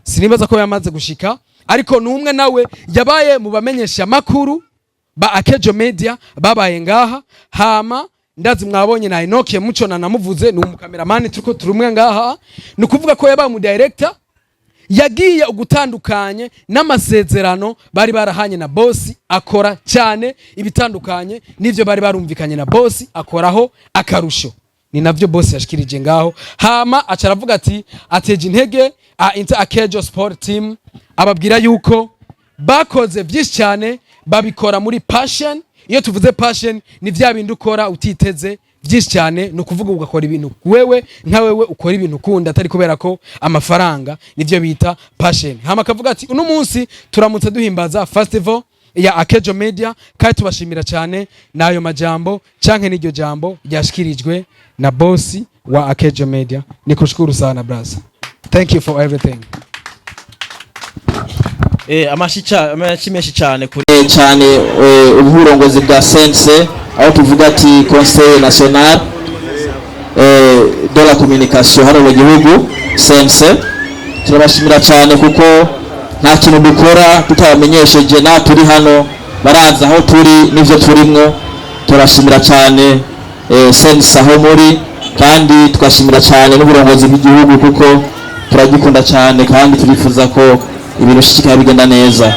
sinibaza ko yamaze gushika ariko numwe nawe yabaye mu bamenyesha makuru ba Akejo Media babaye ngaha. Hama ndazi mwabonye na Enoke Muco na namuvuze ni umukameramani turiko turumwe ngaha, ni kuvuga ko yabaye mu director yagiye ugutandukanye n'amasezerano bari barahanye na boss akora cyane ibitandukanye nivyo bari barumvikanye na boss akoraho akarusho, ni navyo boss yashikirije ngaho. Hama acaravuga ati ateje intege Inter Akejo Sport Team ababwira yuko bakoze byinshi cyane babikora muri passion. Iyo tuvuze passion ni vya bintu ukora utiteze byinshi cyane, no kuvuga ugakora ibintu wewe nka wewe ukora ibintu ukunda atari kubera ko amafaranga, nivyo bita passion. Hama kavuga ati uno munsi turamutse duhimbaza festival ya Akejo Media kandi tubashimira cyane nayo majambo canke n'iryo jambo ryashikirijwe na boss wa Akejo Media. Nikushukuru sana brother. Thank you for everything. Amashimeshi cyane kuri cyane uburongozi bwa sense aho tuvuga ati Conseil National de la Communication hano mu gihugu sense. Turabashimira cyane kuko nta kintu dukora tutabamenyesheje, na turi hano baraza aho turi n'ivyo turimwo. Turashimira cyane sense aho muri, kandi tukashimira cyane n'uburongozi bw'igihugu kuko turagikunda cyane kandi turifuza ko ibintu shikika bigenda neza.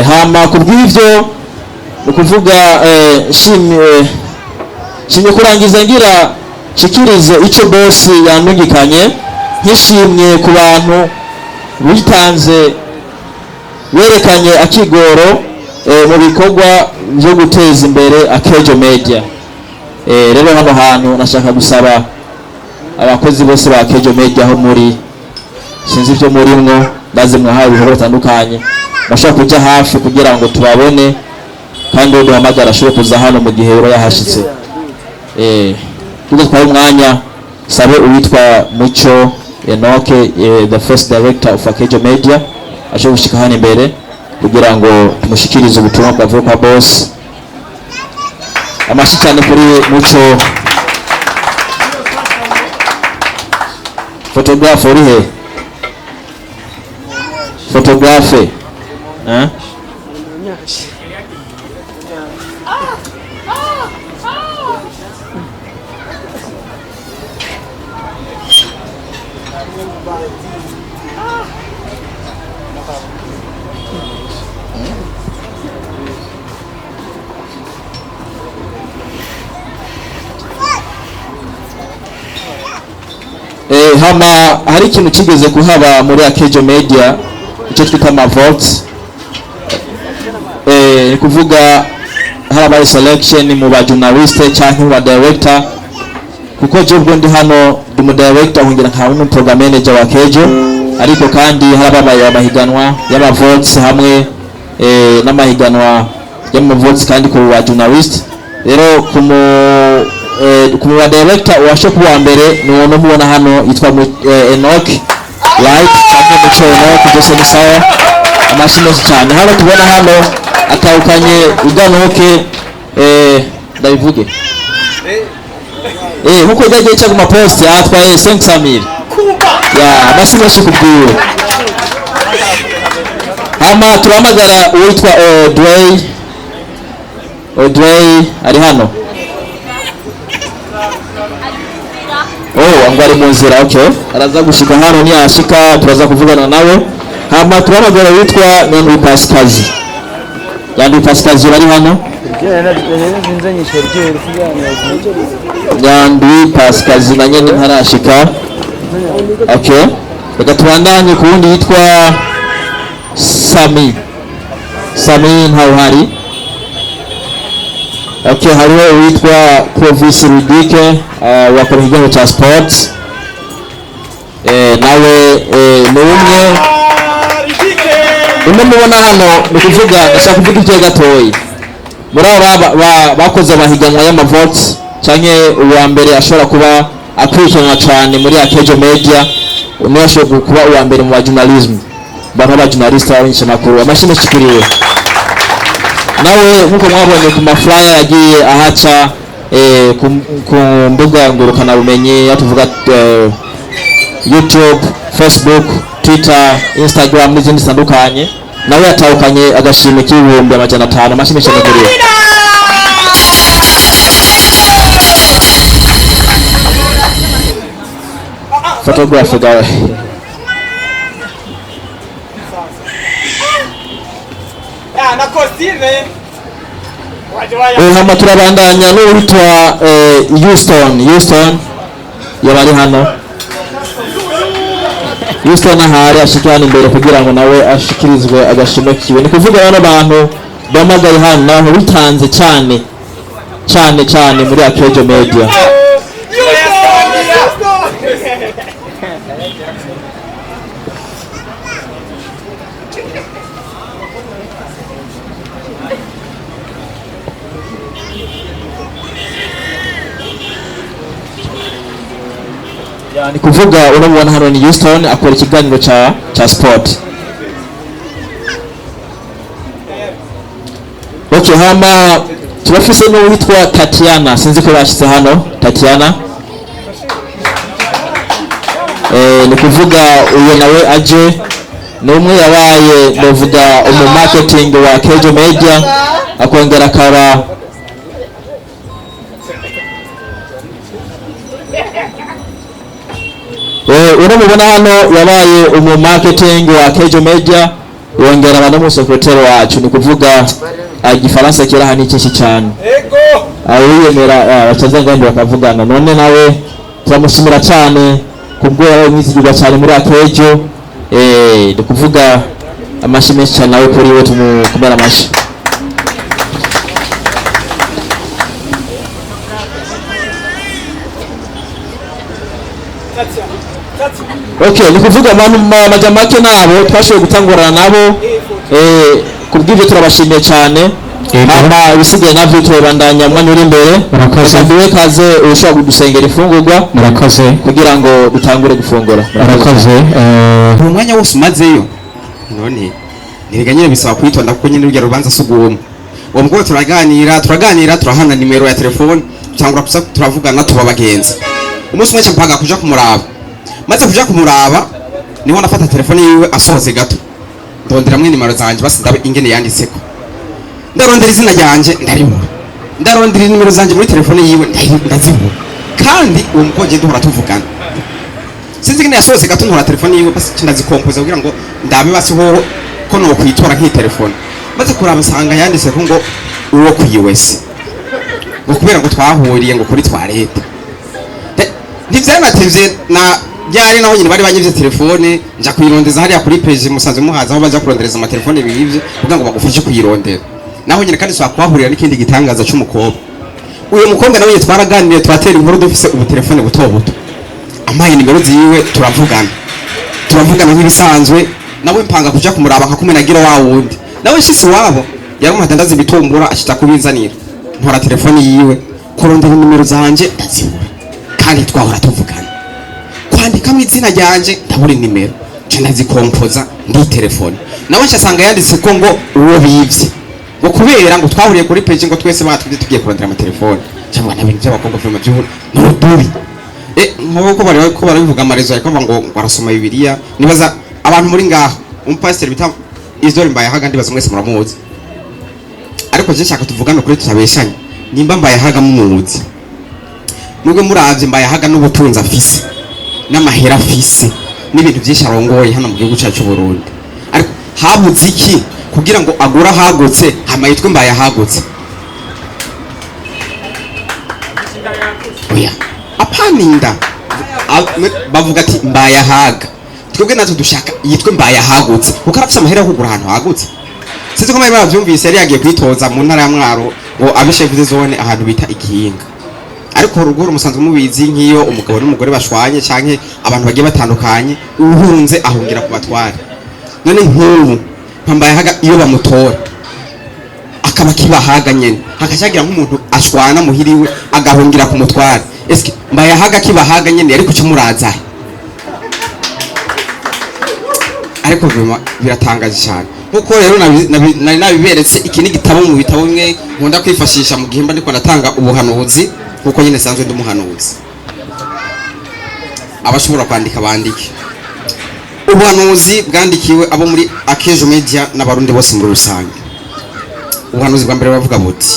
Hama kubw'ivyo ukuvuga shimye kurangiza ngira shikirize ico boss yanungikanye nkishimye ku bantu bitanze werekanye akigoro mu bikorwa byo guteza imbere Akejo Media. Rero hano hantu nashaka gusaba abakozi bose ba Akejo Media aho muri, sinzi byo murimwo baze mwahawe ibikorwa bitandukanye, bashaka kujya hafi kugira ngo tubabone kandi duhamagara ashobora kuza hano mu gihe uro yahashitse. Tujye twari umwanya sabe uwitwa Muco Enoke the first director of Akejo Media ashobora gushika hano imbere kugira ngo tumushikirize ubutumwa bwavuye kwa boss. Amashikane kuri Muco. Photographer uri he? Photographer hama hari ikintu kigeze kuhaba muri Akejo Media icyo twita amavotes. Kuvuga harabaye selection mu ba journalist cyangwa mu ba director, kuko je ubwo ndi hano ndi mu director hungira nka mu program manager wa Akejo, ariko kandi harabaye amahiganwa y'amavotes hamwe n'amahiganwa y'amavotes kandi ku ba journalist. Rero ku ba director washo kuwa mbere ni umuntu mubona hano yitwa Enoke right cyangwa Muco Enoke byose ni sawa. Amashimwe cyane hano tubona hano atawukanye Uganoke ndabivuge nkuko yagiye cyo kuma post atwaye 500,000 ya amashimwe kubwiwe. Hama turamagara uwitwa Audrey ari hano. Angwari mu nzira. Okay, araza gushika hano ni ashika turaza kuvugana nawe. Hama turamagara witwa Nyandwi Pascazi. Nyandwi Pascazi bari hano. Nyandwi Pascazi na nyene ntarashika. Okay, reka tubandanye ku wundi yitwa Sami ntawuhari. Okay, hariho witwa Provis Rudike wakora ikigo cha sports. Nawe ni umwe mubona hano ni kuvuga ndashaka kuvuga icyo gatoyi muri abo bakoze abahiganwa y'amavotes cyane uwa mbere ashobora kuba akurikiranwa cyane muri Akejo Media unashoboye kuba uwa mbere mu journalism baba journalist abanyesha makuru amashimwe shikiriwe nawe nkuko mwabonye ku maflyer yagiye ahaca ku mbuga ngurukana bumenyi yatuvuga YouTube, Facebook, Twitter, Instagram n'izindi zitandukanye nawe yatahukanye agashimwe k'ibihumbi 500 amashimwe shikiriwe photographer guy na kostime hama turabandanya n'uwitwa Houston yabari hano Houston ahari ashikirana imbere kugira ngo nawe ashikirizwe agashimo kiwe ni kuvuga bano bantu bamagaye hano naho bitanze cyane muri Akejo Media ni kuvuga urabona hano ni Houston akora ikiganiro cha sport. Okay, hama turafise no witwa Tatiana sinzi ko bashize hano Tatiana ni kuvuga uyu nawe aje n'umwe yabaye ndavuga marketing wa Kejo Media akongera akaba uramubona hano yabaye marketing wa Kejo Media yongera abana mu secretary wacu ni kuvuga igifaransa kira hani cyinshi cyane ayiyemera bacaza ngandi bakavugana none nawe turamushimira cyane kubwo yanyizigirwa cyane muri Akejo ni kuvuga amashimwe cyane nawe kuri we tumukomera amashi Okay, ni kuvuga abantu majamake nabo twashoboye gutangurana nabo kubw'ibyo turabashimiye cyane ama ibisigaye navyo turabandanya mwanya uri imbere murakoze kaze ushaka kudusengera ifungurwa murakoze kugira ngo dutangure gufungura murakoze mu mwanya wose umazeyo none niriganyire bisaba kwitonda kuko nyine urugero rubanza suguma uwo mugabo turaganira turahana nimero ya telefone cyangwa turavugana tuba bagenzi umunsi umwe mpaga kuja kumuraba maze kuja kumuraba niho nafata telefone yiwe asohoze gato ndondera mwe nimero zanje basi ndabe ingene yanditseko ndarondera izina ryanje ndaribura ndarondera nimero zanje muri telefone yiwe ndazibura kandi uwo mukoje duhora tuvugana sinzi ingene yasohoze gato ntora telefone yiwe basi ndazikompoza kugira ngo ndabe basi ho ko no kwitora nk'i telefone maze kuraba sanga yanditseko ngo uwo kuyiwese ngo kubera ngo twahuriye ngo kuri twarete ntivyanatevye na byari naho nyine bari banyivye telefone nja kuyirondeza hariya kuri page musanze muhaza aho baza kurondereza ama telefone bibivye kugira ngo bagufashe kuyirondera naho nyine kandi swa kwahurira n'ikindi gitangaza cy'umukobwa uyu mukobwa nawe twaraganiriye twatera inkuru dufise ubu telefone buto amaye nimero ziwe turavugana nk'ibisanzwe nawe mpanga kuja kumuraba nkakumenagira wa wundi nawe shisi wabo yari umuhadandaza ibitumbura ashita kubinzanira ntora telefone yiwe kurondera nimero zanje ndazibura kandi twahora tuvugana kwandika mu izina ryanje ndabura nimero nje ndazikompoza ndi telefone nawe nshasanga yanditse ko ngo uwo bivye ngo kubera ngo twahuriye kuri page ngo twese batwite tugiye kurondera ama telefone cyangwa nabintu by'abakobwa filime by'ubu n'urudubi nk'uko bari bivuga amarezo ariko ngo barasoma Bibiliya nibaza abantu muri ngaho umupasiteri bita Isidore Mbayahaga ndibaza mwese muramuzi ariko je nshaka tuvugana kuri tutabeshanye nimba Mbayahaga mumuzi nubwo muravye Mbayahaga n'ubutunzi afise n'amahera afise n'ibintu byinshi arongoye hano mu gihugu cyacu Burundi ariko habuze iki kugira ngo agura hagutse hama yitwe Mbayahagutse oya apaninda bavuga ati Mbayahaga twebwe natwe dushaka yitwe Mbayahagutse kuko arafise amahera yo kugura ahantu hagutse sinzi ko mwari bavyumvise yari yagiye kwitoza mu ntara ya Mwaro ngo abe chef de zone ahantu bita Igihinga ariko ruguru musanzwe mubizi nk'iyo umugabo n'umugore bashwanye canke abantu bagiye batandukanye uhunze ahungira ku batware none nk'ubu Mbayahaga iyo bamutora akaba kibahaga nyene hakacagira nk'umuntu ashwana muhiriwe agahungira ku mutware eske Mbayahaga kibahaga nyene ariko cyamuraza ariko biratangaje cyane nkuko rero nari nabiberetse iki ni gitabo mu bitabo bimwe nkunda kwifashisha mu gihe mba ndiko natanga ubuhanuzi nkuko nyine sanzwe ndumuhanuzi abashobora kwandika bandike ubuhanuzi bwandikiwe abo muri Akejo Media n'abarundi bose muri rusange ubuhanuzi bwa mbere bavuga buti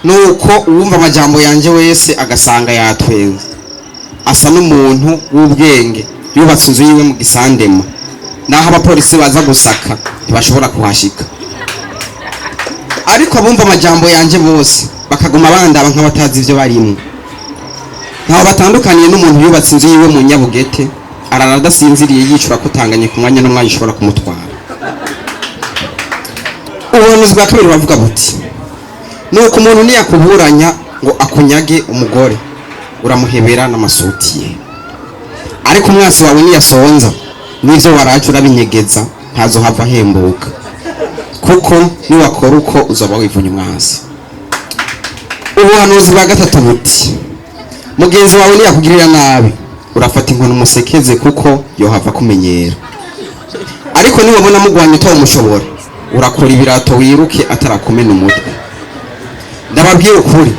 nuko uwumva amajambo yanje wese agasanga yatwenze asa n'umuntu w'ubwenge yubatse inzu yiwe mu gisandema naho abapolisi baza gusaka ntibashobora kuhashika ariko abumva amajambo yanje bose bakaguma bandaba nk'abatazi ivyo barimo ntaho batandukaniye n'umuntu yubatse inzu yiwe mu Nyabugete arara adasinziriye yicura kutanganye ku mwanya n'umwanya ushobora kumutwara ubuhanuzi bwa kabiri bavuga buti nuko umuntu niyakuburanya ngo akunyage umugore uramuhebera n'amasutiye ariko umwasi wawe niyasonza n'ivyo waraje urabinyegeza ntazohava ahembuka kuko niwakora uko uzoba wivunye umwasi ubuhanuzi bwa gatatu buti mugenzi wawe niyakugirira nabi urafata inkoni umusekeze kuko yohava kumenyera ariko niwabona mugwanya utamushobora urakora ibirato wiruke atarakumena umutwe ndababwira ukuri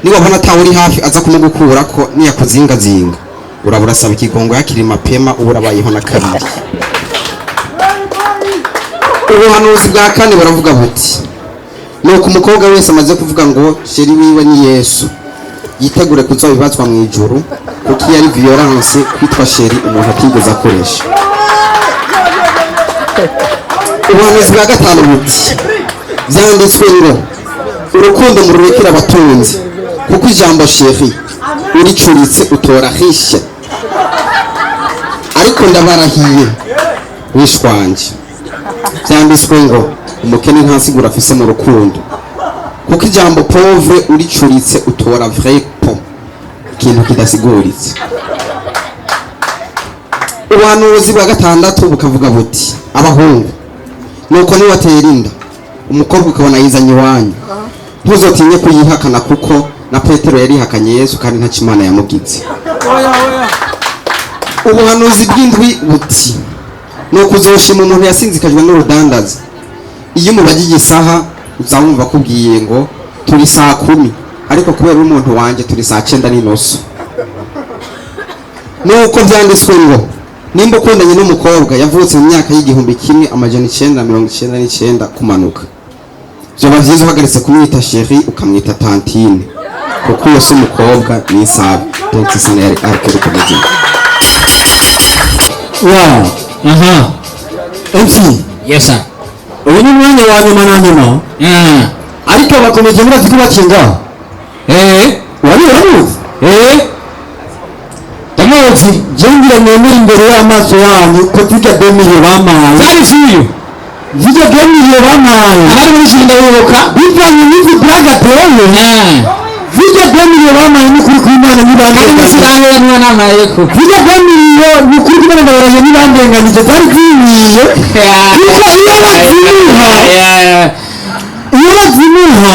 niwabona atawuri hafi aza kumugukurako niyakuzingazinga urabura saba ikigongo yakiri mapema uburabayeho na kabiri ubuhanuzi bwa kane baravuga buti nuko umukobwa wese amaze kuvuga ngo sheri wiwe ni Yesu yitegure kuzobibazwa mu ijuru kuko yari violence kwitwa sheri umuntu atigeze akoresha ubuhanuzi bwa gatanu buti byanditswe ngo urukundo mururekera abatunzi kuko ijambo sheri uricuritse utora hishe ariko ndabarahiye wishwanje byanditswe ngo umukene ntasigura afise mu rukundo kuko ijambo pauvre uricuritse utora vrai po ikintu kidasiguritse ubuhanuzi bwa gatandatu bukavuga buti abahungu nuko niwatera inda umukobwa ukabona yizanye iwanyu ntuzotinye kuyihakana kuko na Petero yarihakanye Yesu kandi nta Imana yamugize ubuhanuzi bw'indwi buti nuko uzoshima umuntu yasinzikajwe n'urudandaza iyo umubagiye isaha uzamwumva kubwiye ngo turi saa 10 ariko kubera umuntu wanje turi saa 9:30 nuko byanditswe ngo nimba ukundanye n'umukobwa yavutse mu myaka y'igihumbi kimwe amajana 999 kumanuka byoba byiza uhagaritse kumwita sheri ukamwita tantine kuko iyo si umukobwa ni isaha donc ça n'est ariko kumenya MC Yes sir. ubu ni mwanya wa nyuma na nyuma ariko bakomeje murazi ko bakinga uramuzi tamuzi jengira nemera imbere y'amaso yanyu ko tujya demire bamaye Zari siyo. zijya demire bamaye Abari muri shinda bibuka. bivanye n'izi braga tewe zijya demire bamaye ni kuri kw'Imana Kandi nibande musirane niwe namayeko. zijya demire ni kuri kw'Imana baraye nibandenganije zari kwimiye kuko iyo bazimuha iyo bazimuha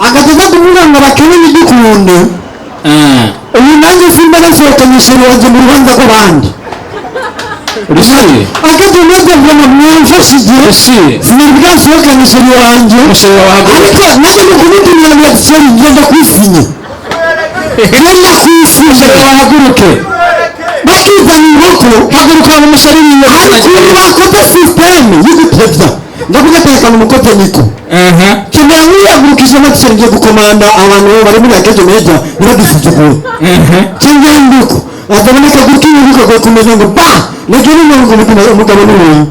agaza kuvuga ngo bakene n'igikundo uyu nanjye simba nasohokanye ishuri wanjye mu rubanza rw'abandi Rusiye. akaje nabwo ngo mwamfashije sinari bwasohokanye ishuri wanjye ariko nanjye ni kumutumira ngo yatisheri ngenda kwisinya ngenda kwisinya Wahaguruke. bakizana inkoko Haguruka mu mushariri ariko ubu bakoze sisiteme y'ugutevya ndavuga tekana umukote niko kenera mwiyagurukije amatisheri ngiye gukomanda abantu bari muri Akejo Media ntibadusuzugure cyangwa induko azaboneka gutya ibibuka kumenya ngo ba nagene ngo umugabo n'uyu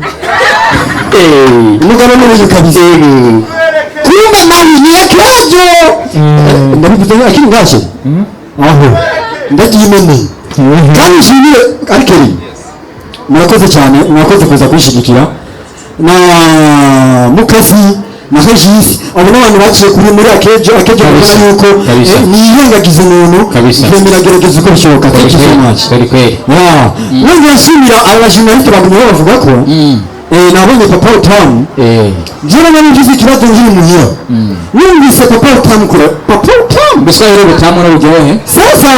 umugabo n'uyu kabisa kumbe nawe ni Akejo ndabivuze akiri ngashe aho ndagimenye kandi shimire arikeri murakoze cyane murakoze kuza kwishigikira na mukasi na Regis abo n'abantu baciye kuri muri Akejo babona yuko niyengagize umuntu biragerageza uko bishoboka Kweli kweli. nubwo nshimira abajurnaliste bagumye bavuga ko nabonye Papa Tom njyewe nari ngize ikibazo nkiri muhira numvise Papa Tom kure Papa Tom Mbese rero butamu n'uburyohe. sasa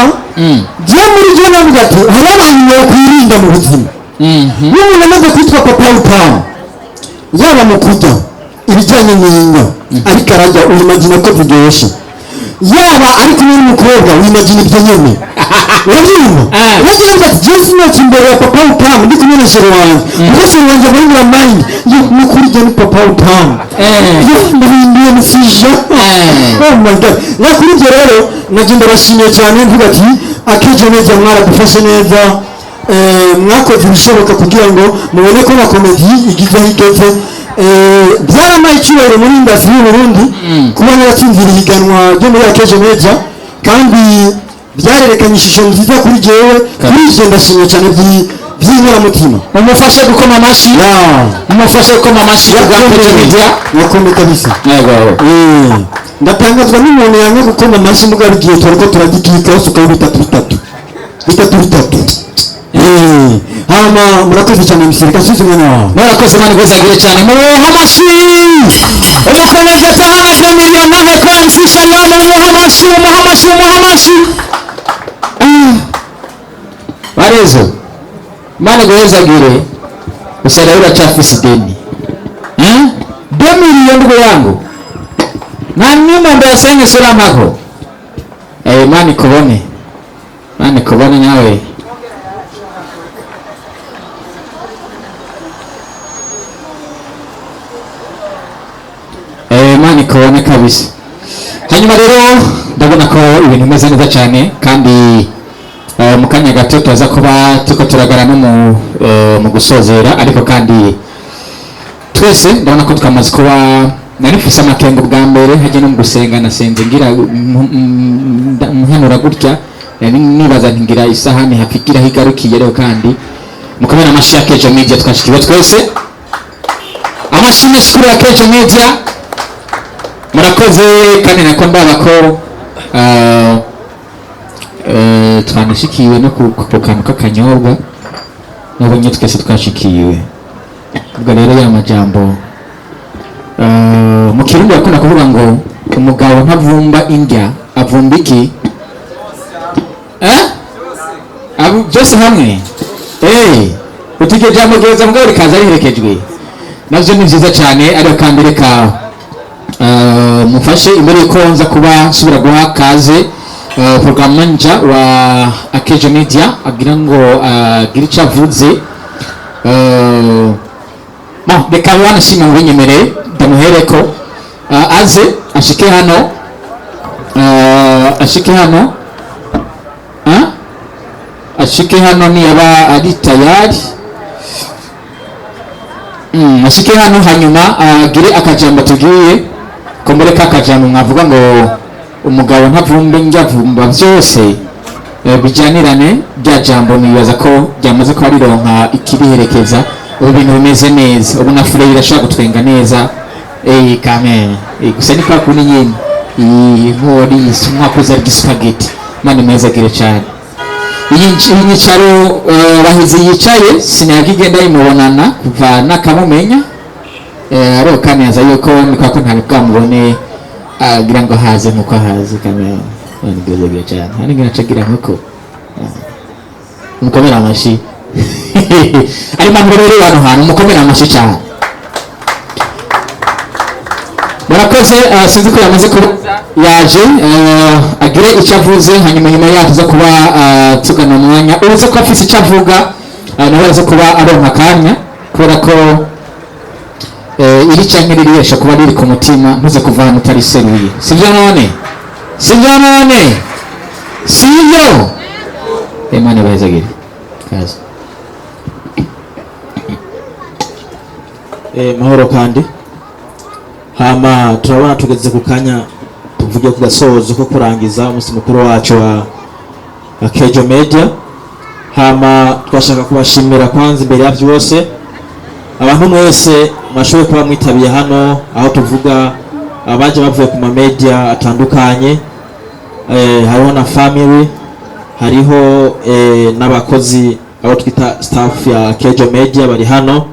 njye muri jye navuga ati hari abantu bakwirinda mu buzima n'umuntu amaze kwitwa papa utamu yaba mu kurya ibijyanye n'inyo ariko arajya uyimagina ko biryoshye yaba ari kumwe n'umukobwa wimagina ibyo nyene urabyumva uragira ngo ati jesi ntoki imbere ya papa utamu ndi kumwe na shere wanjye ubwo shere wanjye muri mind yo nukuri jya ni papa utamu yo ndahinduye musija oh my god nakuri ibyo rero nagenda bashimiye cyane mvuga ati Akejo Media mwaradufashe neza mwakoze ibishoboka kugira ngo mubone ko na komedi igize igeze byaramaye icyubahiro muri industry y'u Burundi kuba naratsinzira ihiganwa ryo muri Akejo Media kandi byarerekanye ishusho nziza kuri jewe kuri je ndashimye cyane by'inkoramutima umufashe gukoma amashyi umufashe gukoma amashyi bwa Akejo Media yakomeye kabisa ndatangazwa n'umuntu yanga gukoma amashyi mugabo igihe turiko turagikika hose ukaba bitatu hama murakoze cyane misirika size umwana wawe murakoze mani gozagire cyane muha amashyi umukomeza atahaje miliyoni nteko mfisha none muha amashyi barezo mani gozagire usara urachafisi deni 2 milioni ndugu yangu na nyuma ndio senye sura mako mani kubone nawe mani kubone kabisa hanyuma rero ndabona ko ibintu bimeze neza cyane kandi mu kanya gato tuza kuba tuko turagara no mu gusozera ariko kandi twese ndabona ko twamaze kuba narifise amakengo bwa mbere haje no mu gusenga nasenze ngira muhanura gutya nibaza ngira isahani hafikira higarukiye rero kandi mukomera amashi ya Akejo Media twashikiwe twese amashi meshukuru ya Akejo Media murakoze kandi nako ndaba ko twanashikiwe no kukantu k'akanyobwa nabonye twese twashikiwe ubwo rero ya majambo mu kirundi bakunda kuvuga ngo umugabo ntavumba indya avumba iki abo byose hamwe utige jambo geza mugabo rikaza riherekejwe navyo ni vyiza cyane ariko kambere ka mufashe imbere ko nza kuba subira guha kaze program manager wa Akejo Media agira ngo agire cyavuze reka wanashima mu binyemereye ndamuhereko aze ashike hano ni aba ari tayari ashike hano hanyuma agire akajambo tugiye kombere kakajambo mwavuga ngo umugabo ntavumbe njyavumba byose bijyanirane bya jambo nibaza ko byamaze ko ari ronka ikiriherekeza ubu bintu bimeze neza ubu na fure irashaka gutwenga neza kame gusa ni kwa kuni nyine nkori mwakoze ari spaghetti mani meza gire cyane iyi nyicaro bahizi yicaye sinagigenda imubonana kuva nakamumenya ariko kaneza yuko niko ko ntari bwamubone agira ngo haze nkuko haze kame mani geze gire cyane hani ngira cagira nkuko mukomera amashi ari mpamvu rero hano hantu mukomera amashi cyane murakoze sinzi ko yamaze kuba yaje agire icyo avuze hanyuma nyuma yaho tuza kuba tugana umwanya uruze ko afise icyo avuga nawe araza kuba aronka akanya kubera ko iri canke ririyesha kuba riri ku mutima ntuze kuva ahantu utariseruye sivyo none sivyo Imana ibahezagire kazi mahoro kandi hama turabona tugeze ku kanya tuvuge ku gasozo ko kurangiza umunsi mukuru wacu wa Akejo Media hama twashaka kubashimira kwanza imbere ya byose abantu mwese mwashoboye kuba mwitabiye hano aho tuvuga abaje bavuye ku media atandukanye hariho na family hariho n'abakozi abo twita staff ya Akejo Media bari hano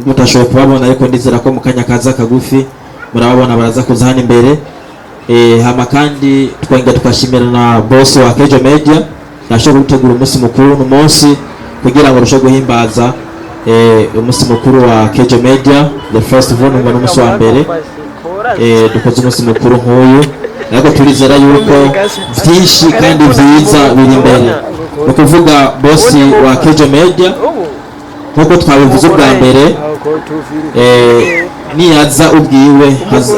mutashoboye kubabona ariko ndizera ko mu kanya kaza kagufi murababona baraza kuza hano imbere hama kandi twongera tukashimira na boss wa Akejo Media yashoboye gutegura umunsi mukuru n'umunsi kugira ngo rushe guhimbaza umunsi mukuru wa Kejo Media the first of all numva n'umunsi wa mbere dukoze umunsi mukuru nk'uyu ariko turizera yuko byinshi kandi byiza biri imbere ni ukuvuga bosi wa Kejo Media nk'uko twabivuze ubwa mbere niyaza ubwiwe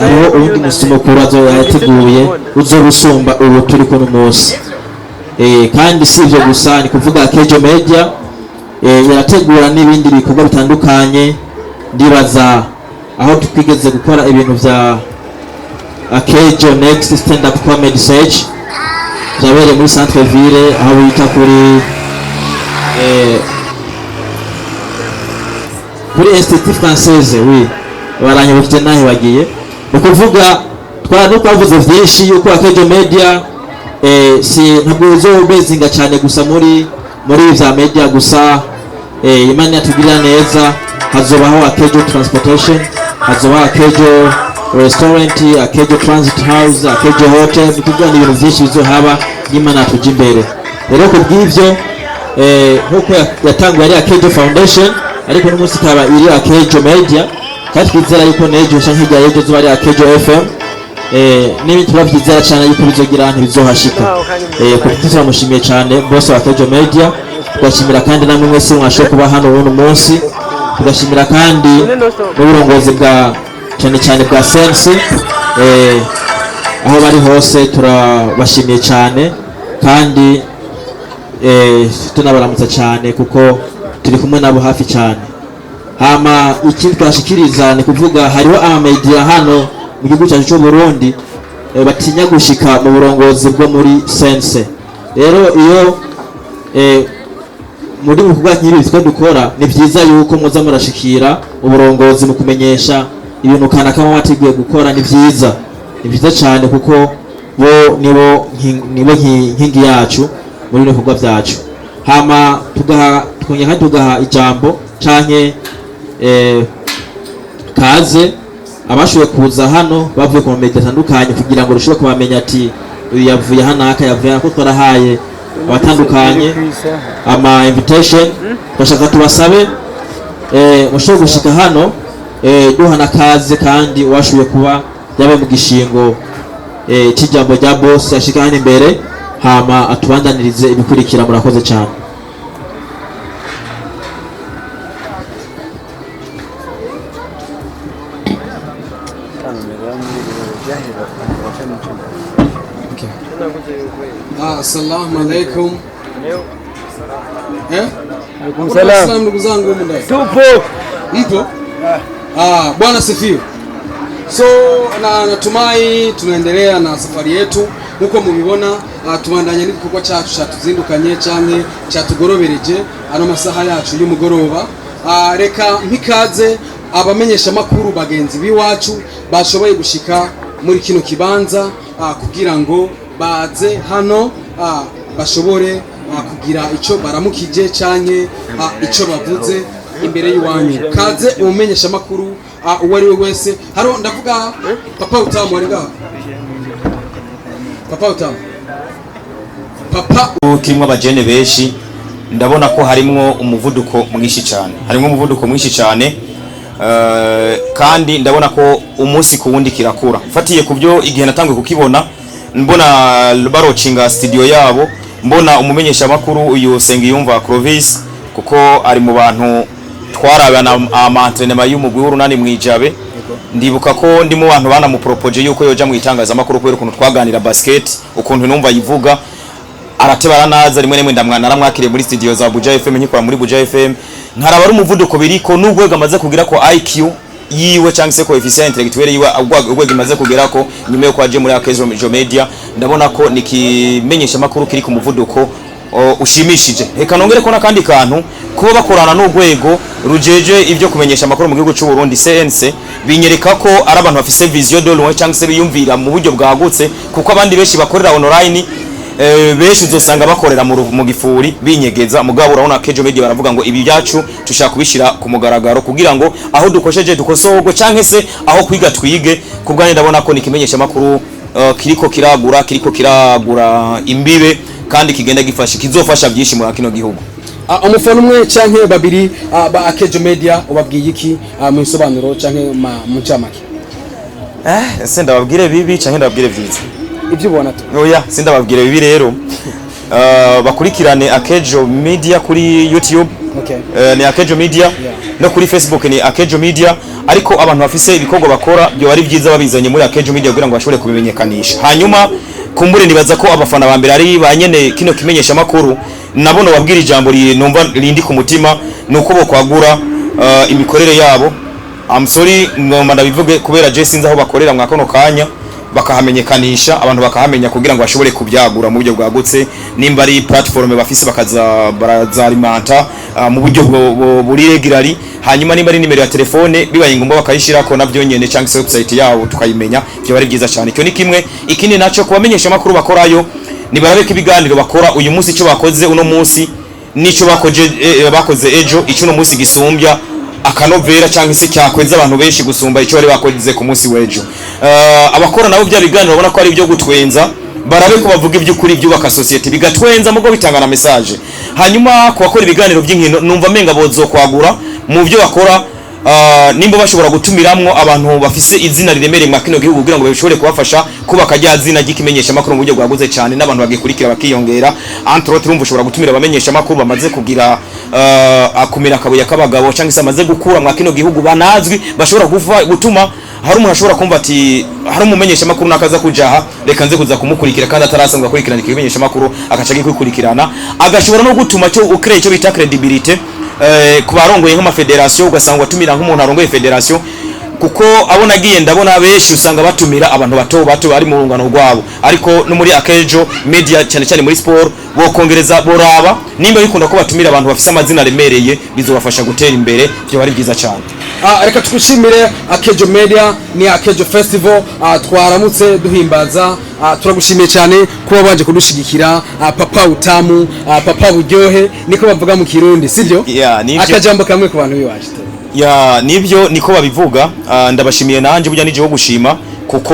hariho uwundi munsi mukuru yateguye uzorusumba ubu turi kuno munsi kandi si ibyo gusa ni kuvuga Kejo Media yarategura n'ibindi bikorwa bitandukanye ndibaza aho twigeze gukora ibintu vya Kejo Next Stand Up Comedy Stage byabereye muri Centre Ville aho bita kuri Institut Française baranyibukije naho bagiye ukuvuga twavuze vyinshi yuko Kejo Media si ntabwo uzobezinga cyane gusa muri vya media gusa Imana yatugirira neza hazobaho Kejo Transportation hazobaho Kejo Restaurant Kejo Transit House Kejo Hotel bitugana ibintu byinshi bizohaba n'Imana yatuja imbere rero ko bw'ivyo nkuko yatanguye ari Kejo Foundation ariko n'umunsi kaba iri Kejo Media kandi twizera yuko nejo shanke rya yejo zuba ari Kejo FM n'ibindi turavyizera cyane yuko bizogira ahantu bizohashika kuko turamushimiye cyane boss wa Kejo Media tugashimira kandi namwe mwese mwashoboye kuba hano uno munsi tugashimira kandi n'uburongozi bwa cyane bwa Sense aho bari hose turabashimiye cyane kandi tunabaramutsa cyane kuko turi kumwe nabo hafi cyane hama ikindi twashikiriza ni kuvuga hariho amamedia hano mu gihugu cyacu cyo Burundi batinya gushika mu burongozi bwo muri Sense rero iyo muri bikorwa nk'ibi twe dukora ni byiza yuko muza murashikira uburongozi mu kumenyesha ibintu kana kama wateguye gukora ni byiza cyane kuko bo nibo nkingi yacu muri bikorwa byacu hama tugaha ijambo canke kaze abashoboye kuza hano bavuye ku media atandukanye kugira ngo rushobore kubamenya ati uyu yavuye hano yavuye ko twarahaye abatandukanye ama invitation bashaka tubasabe mushobora gushika hano duhana kaze kandi washoboye kuba yabe mu gishingo cy'ijambo rya boss yashika hano imbere hama atubandanirize ibikurikira murakoze cyane Assalamu alaikum. Salam. Ndugu zangu humu ndani. Tupo. Mpo? Bwana sifiwe. So natumai tunaendelea na safari yetu nkuko mubibona tubandanya n'igikorwa cyacu cyatuzindukanye cyane cyatugorobereje ano masaha yacu y'umugoroba reka mpikaze abamenyesha makuru bagenzi biwacu bashoboye gushika muri kino kibanza kugira ngo baze hano bashobore kugira ico baramukije cyane ico bavuze imbere y'uwanyu kaze umumenyesha makuru uwari we wese haro ndavuga papa utamu ari ngaho papa utamu papa kirimo abajene benshi ndabona ko harimo umuvuduko mwinshi cyane kandi ndabona ko umunsi ku wundi kirakura mfatiye kubyo igihe natangiye kukibona mbona barocinga studio yabo mbona umumenyesha makuru uyu Sengiyumva Clovis kuko ari mu bantu twarabana ama-entraînement y'umugwi w'urunani mwijabe ndibuka ko ndi mu bantu bana mu propose yuko yoja mu itangaza makuru kubera ukuntu twaganira basket ukuntu numva yivuga aratebara naza rimwe ndamwana aramwakiriye muri studio za Buja FM nkikora muri Buja FM nkaraba ari umuvuduko biriko n'ugwego amaze kugira ko IQ yiwe cyangwa se coefficient intellectuel yiwe ugwego imaze kugira ko nyuma yo kwaje muri Kejo Media ndabona ko nikimenyesha makuru kiri ku muvuduko ushimishije reka nongere ko nakandi kantu kuba bakorana n'ugwego rujeje ibyo kumenyesha makuru mu gihugu cy'u Burundi CNC binyereka ko ari abantu bafise vision de loin cyangwa se biyumvira mu buryo bwagutse kuko abandi benshi bakorera online benshi uzosanga bakorera mu gifuri binyegeza mugabo urabona Kejo Media baravuga ngo ibi byacu tushaka kubishira ku mugaragaro kugira ngo aho dukosheje dukosogo canke se aho kwiga twige kubgane ndabona ko nikimenyesha makuru kiriko kiragura imbibe kandi kigenda gifasha kizofasha byinshi muri kino gihugu umufana umwe canke babiri ba Akejo Media ubabwiye iki mu isobanuro canke mu ncamake? Ese ndababwire bibi canke ndababwire vyiza? Ibyo ubona tu. Oya, sindababwire bibi rero. Bakurikirane Akejo Media kuri YouTube. Okay. Ni Akejo Media no kuri Facebook ni Akejo Media, ariko abantu bafise ibikorwa bakora byo ari byiza babizanye muri Akejo Media kugira ngo bashobore kubimenyekanisha. Hanyuma kumbure nibaza ko abafana ba mbere ari banyene kino kimenyesha makuru nabo no babwira ijambo numva rindi ku mutima nuko bo kwagura imikorere yabo. I'm sorry ngomba ndabivuge kubera je sinzi aho bakorera mwakono kanya bakahamenyekanisha abantu bakahamenya kugira ngo bashobore kubyagura mu buryo bwagutse, nimba ari platform bafise bakaza barazarimanta mu buryo buri regularly. Hanyuma nimba ari nimero ya telefone bibaye ngomba bakayishira ko navyo nyene cyangwa website yawo tukayimenya, byo bari byiza cyane. Cyo ni kimwe. Ikindi naco kubamenyesha makuru bakorayo ni barabeka ibiganiro bakora uyu munsi cyo bakoze uno munsi nico bakoze ejo ico no munsi gisumbya akanovera cyangwa se cyakweza abantu benshi gusumba icyo bari bakoze ku munsi w'ejo. Abakora nabo bya biganiro babona ko ari ibyo gutwenza, barabe ko bavuga iby'ukuri byubaka society bigatwenza mugo bitanga na message. Hanyuma ku bakora ibiganiro by'inkino numva menga bozo kwagura mu byo bakora, nimba bashobora gutumiramwo abantu bafise izina riremereye mu kino gihugu kugira ngo bashobore kubafasha kubaka rya zina ry'ikimenyesha makuru mu buryo bwaguze cyane n'abantu bagikurikira bakiyongera. Entre autres urumva ushobora gutumira abamenyesha makuru bamaze kugira akumira akabuye kabagabo cyangwa se amaze gukura mu kino gihugu banazwi, bashobora gutuma hari umuntu ashobora kumva ati hari umumenyesha makuru nakaza kujaha reka nze kuza kumukurikira kandi atarasanzwe akurikirana ikimenyesha makuru agaca gikurikirana, agashobora no gutuma cyo ukreye cyo bita credibility ku barongoye nk'ama federation, ugasanga watumira nk'umuntu arongoye federation, kuko abona agiye ndabona benshi usanga batumira abantu bato ari mu rungano rwabo. Ariko no muri Akejo Media cyane cyane muri sport bokongereza boraba nimba bikunda ko batumira abantu bafise amazina remereye bizobafasha gutera imbere, byo bari byiza cyane. Reka tukushimire Akejo Media ni Akejo Festival twaramutse duhimbaza. Turagushimiye cyane kuba baje kudushigikira. Papa utamu papa buryohe niko bavuga mu Kirundi sivyo? Akajambo kamwe ku bantu biwaje. Ya nibyo niko babivuga. Ndabashimiye nanje burya nije wo gushima kuko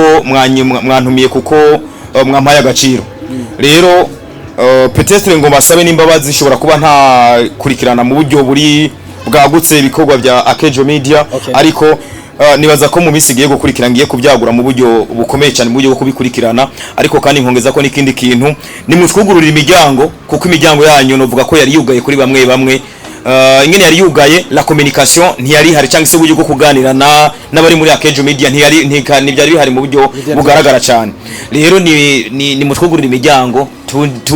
mwantumiye kuko mwampaye agaciro. Rero peut-être ngo basabe n'imbabazi zishobora kuba nta kurikirana mu buryo buri bwagutse ibikorwa bya Akejo Media, ariko nibaza ko mu misi giye gukurikira ngiye kubyagura mu buryo bukomeye cyane mu buryo bwo kubikurikirana. Ariko kandi nkongeza ko n'ikindi kintu ni mutwugururira imiryango kuko imiryango yanyu novuga ko yari yugaye kuri bamwe ingene yari yugaye, la communication ntiyari hari cyangwa se uburyo bwo kuganira n'abari muri Akejo Media ntibyari bihari mu buryo bugaragara cyane. Rero ni mutwugururira imiryango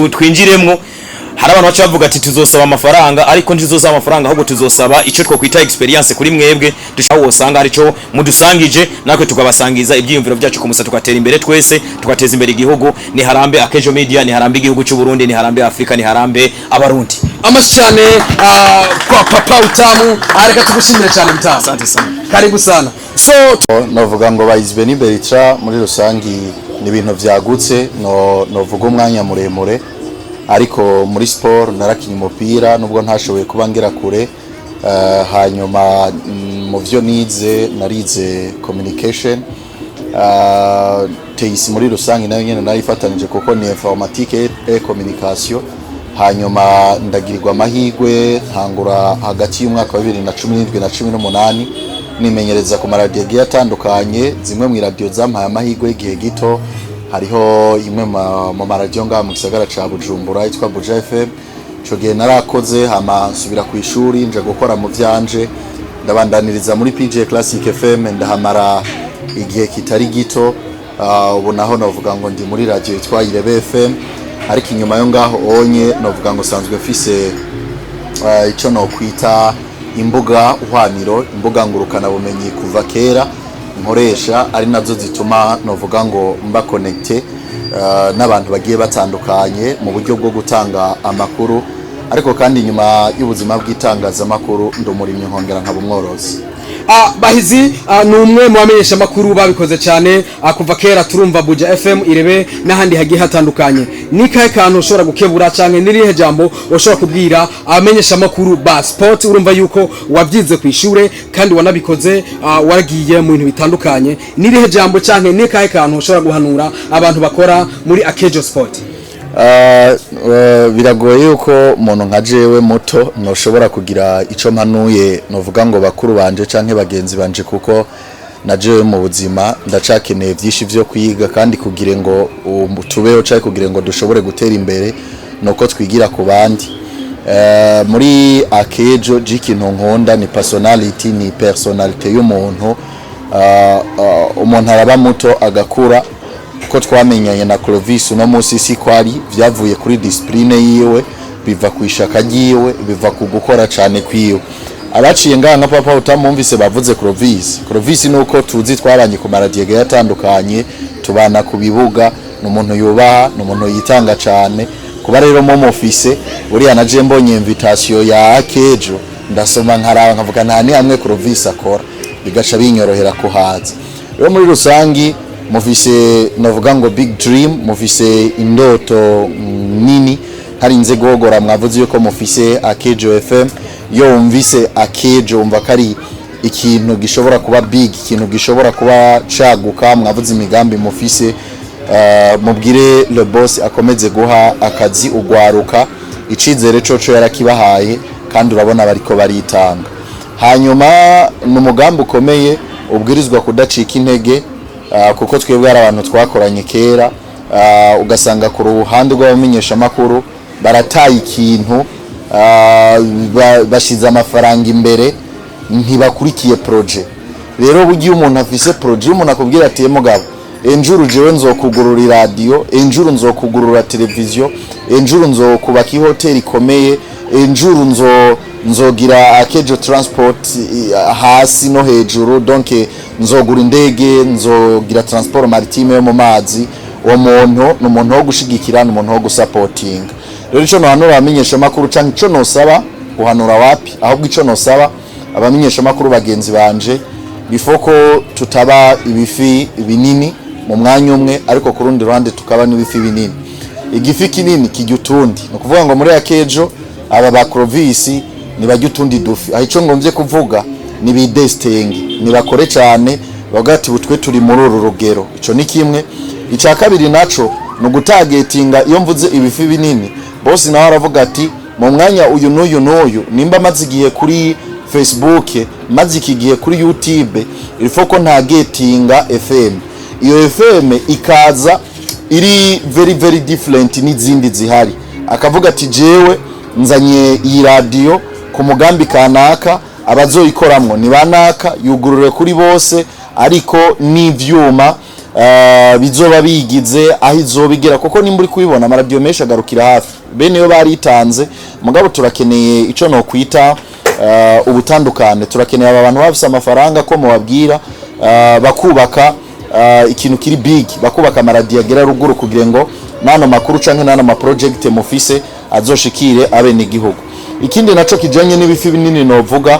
twinjiremwo. Hari abantu bacha bavuga ati tuzosaba amafaranga, ariko ntizosaba amafaranga ahubwo tuzosaba icyo twokwita experience kuri mwebwe dushaka wosanga arico mudusangije natwe tukabasangiza ibyiyumviro byacu kumusa tukatera imbere twese tukateza imbere igihugu. Ni harambe Akejo Media, ni harambe igihugu cy'u Burundi, ni harambe Afrika, ni harambe abarundi. Amashane kwa papa utamu. Reka tugushimire cyane mtamu. Asante sana. Karibu sana. So novuga ngo bayizbe ni Beritra muri rusangi ni ibintu vyagutse novuga umwanya muremure, ariko muri sport narakinye umupira nubwo ntashoboye kuba ngera kure. Hanyuma mu byo nize narize communication, TIC muri rusangi nayo nyene narifatanije kuko ni informatique et communication. Hanyuma ndagirirwa amahirwe ntangura hagati y'umwaka wa 2017 na 2018 nimenyereza ku maradiyo agiye atandukanye. Zimwe mu radio zampaye amahirwe igihe gito, hariho imwe mu maradiyo ngaha mu gisagara ca Bujumbura yitwa Buja FM. Ico gihe narakoze hama nsubira ku ishuri nje gukora mu vyanje, ndabandaniriza muri PJ Classic FM ndahamara igihe kitari gito. Ubu naho novuga ngo ndi muri radio yitwa Irebe FM, ariko inyuma yo ngaho onye novuga ngo sanzwe mfise ico no kwita imbuga uhwaniro, imbuga ngurukana bumenyi kuva kera nkoresha, ari nazo zituma novuga ngo mba connecte n'abantu bagiye batandukanye mu buryo bwo gutanga amakuru. Ariko kandi nyuma y'ubuzima bw'itangazamakuru ndumurimye nkongera nkaba umworozi. Bahizi ni umwe mu bamenyesha makuru babikoze cyane kuva kera. Turumva Buja FM, Irebe n'ahandi hagiye hatandukanye. Ni kahe kantu ushobora gukebura cyane nirihe jambo ushobora kubwira abamenyesha makuru ba sport? Urumva yuko wabyize ku ishure kandi wanabikoze, waragiye mu bintu bitandukanye. Nirihe jambo cyane ni kahe kantu ushobora guhanura abantu bakora muri Akejo Sport? biragoye yuko umuntu nka jewe muto noshobora kugira ico mpanuye novuga ngo bakuru banje canke bagenzi banje kuko na jewe mu buzima ndacakeneye byinshi byo kwiga kandi kugira ngo tubeho cyane kugira ngo dushobore gutera imbere nuko twigira ku bandi. Muri Akejo ikintu nkunda ni personality, ni personality y'umuntu. Umuntu araba muto agakura ko twamenyanye na Clovis no munsi si kwari byavuye kuri discipline yiwe, biva ku ishaka ryiwe, biva ku gukora cyane kwiwe. Abaciye nganga papa utamumvise bavuze Clovis nuko tuzi twabanye ku maradiyo yatandukanye, tubana ku bibuga, n'umuntu yubaha, n'umuntu yitanga cyane. Kuba rero mu office buriya naje mbonye invitation ya Akejo ndasoma nkaraba nkavuga nta ni hamwe Clovis akora, bigaca binyorohera kuhaza. Rero muri rusangi mufise navuga ngo big dream, mufise indoto nini, hari nze gogora mwavuze yuko mufise Akejo FM. Yo umvise Akejo umva kari ikintu gishobora kuba big, ikintu gishobora kuba caguka, mwavuze imigambi mufise. Mubwire le boss akomeze guha akazi ugwaruka, icizere coco yarakibahaye kandi urabona bariko baritanga. Hanyuma n'umugambi ukomeye ubwirizwa kudacika intege, kuko twebwe ari abantu twakoranye kera, ugasanga ku ruhande rw'abamenyesha makuru barataye ikintu, bashize amafaranga imbere ntibakurikiye projet. Rero bugiye umuntu afise projet, umuntu akubwira ati mugabo enjuru jewe nzokugurura radio, enjuru nzokugurura televiziyo, enjuru nzokubaka hotel ikomeye, enjuru nzogira Akejo transport hasi no hejuru, donc nzogura indege, nzogira transport maritime yo mu mazi. Uwo muntu n'umuntu wo gushigikira, n'umuntu wo gusupporting. Rero ico nohanura abamenyesha makuru canke ico nosaba uhanura wapi, ahubwo ico nosaba abamenyesha makuru bagenzi banje bifoko tutaba ibifi binini mu mwanya umwe, ariko ku rundi ruhande tukaba n'ibifi binini. Igifi kinini kijya utundi, no kuvuga ngo muri Akejo aba ba Clovis ni bajya utundi dufi. Aho ico ngomvye kuvuga ni bidestingi, ni bakore cyane bagati butwe turi muri uru rugero. Ico ni kimwe. Ica kabiri naco no gutagetinga, iyo mvuze ibifi binini boss nawe aravuga ati mu mwanya uyu n'uyu nimba mazigiye kuri Facebook, mazikigiye kuri YouTube, ilifoko nta getinga FM. Iyo FM ikaza iri very different n'izindi zihari, akavuga ati jewe nzanye iyi radio ku mugambi kanaka, abazoyikoramwo ni banaka, yugurure kuri bose, ariko n'ivyuma bizoba bigize aho izobigera, kuko nimba uri kubibona amaradio menshi agarukira hafi bene yo baritanze. Mugabo turakeneye ico no kwita ubutandukane, turakeneye abantu bafise amafaranga ko mubabwira bakubaka ikintu kiri big, bakubaka amaradio agera ruguru kugira ngo nano makuru canke nano ma project mufise azoshikire abene igihugu. Ikindi naco kijanye n'ibifi binini novuga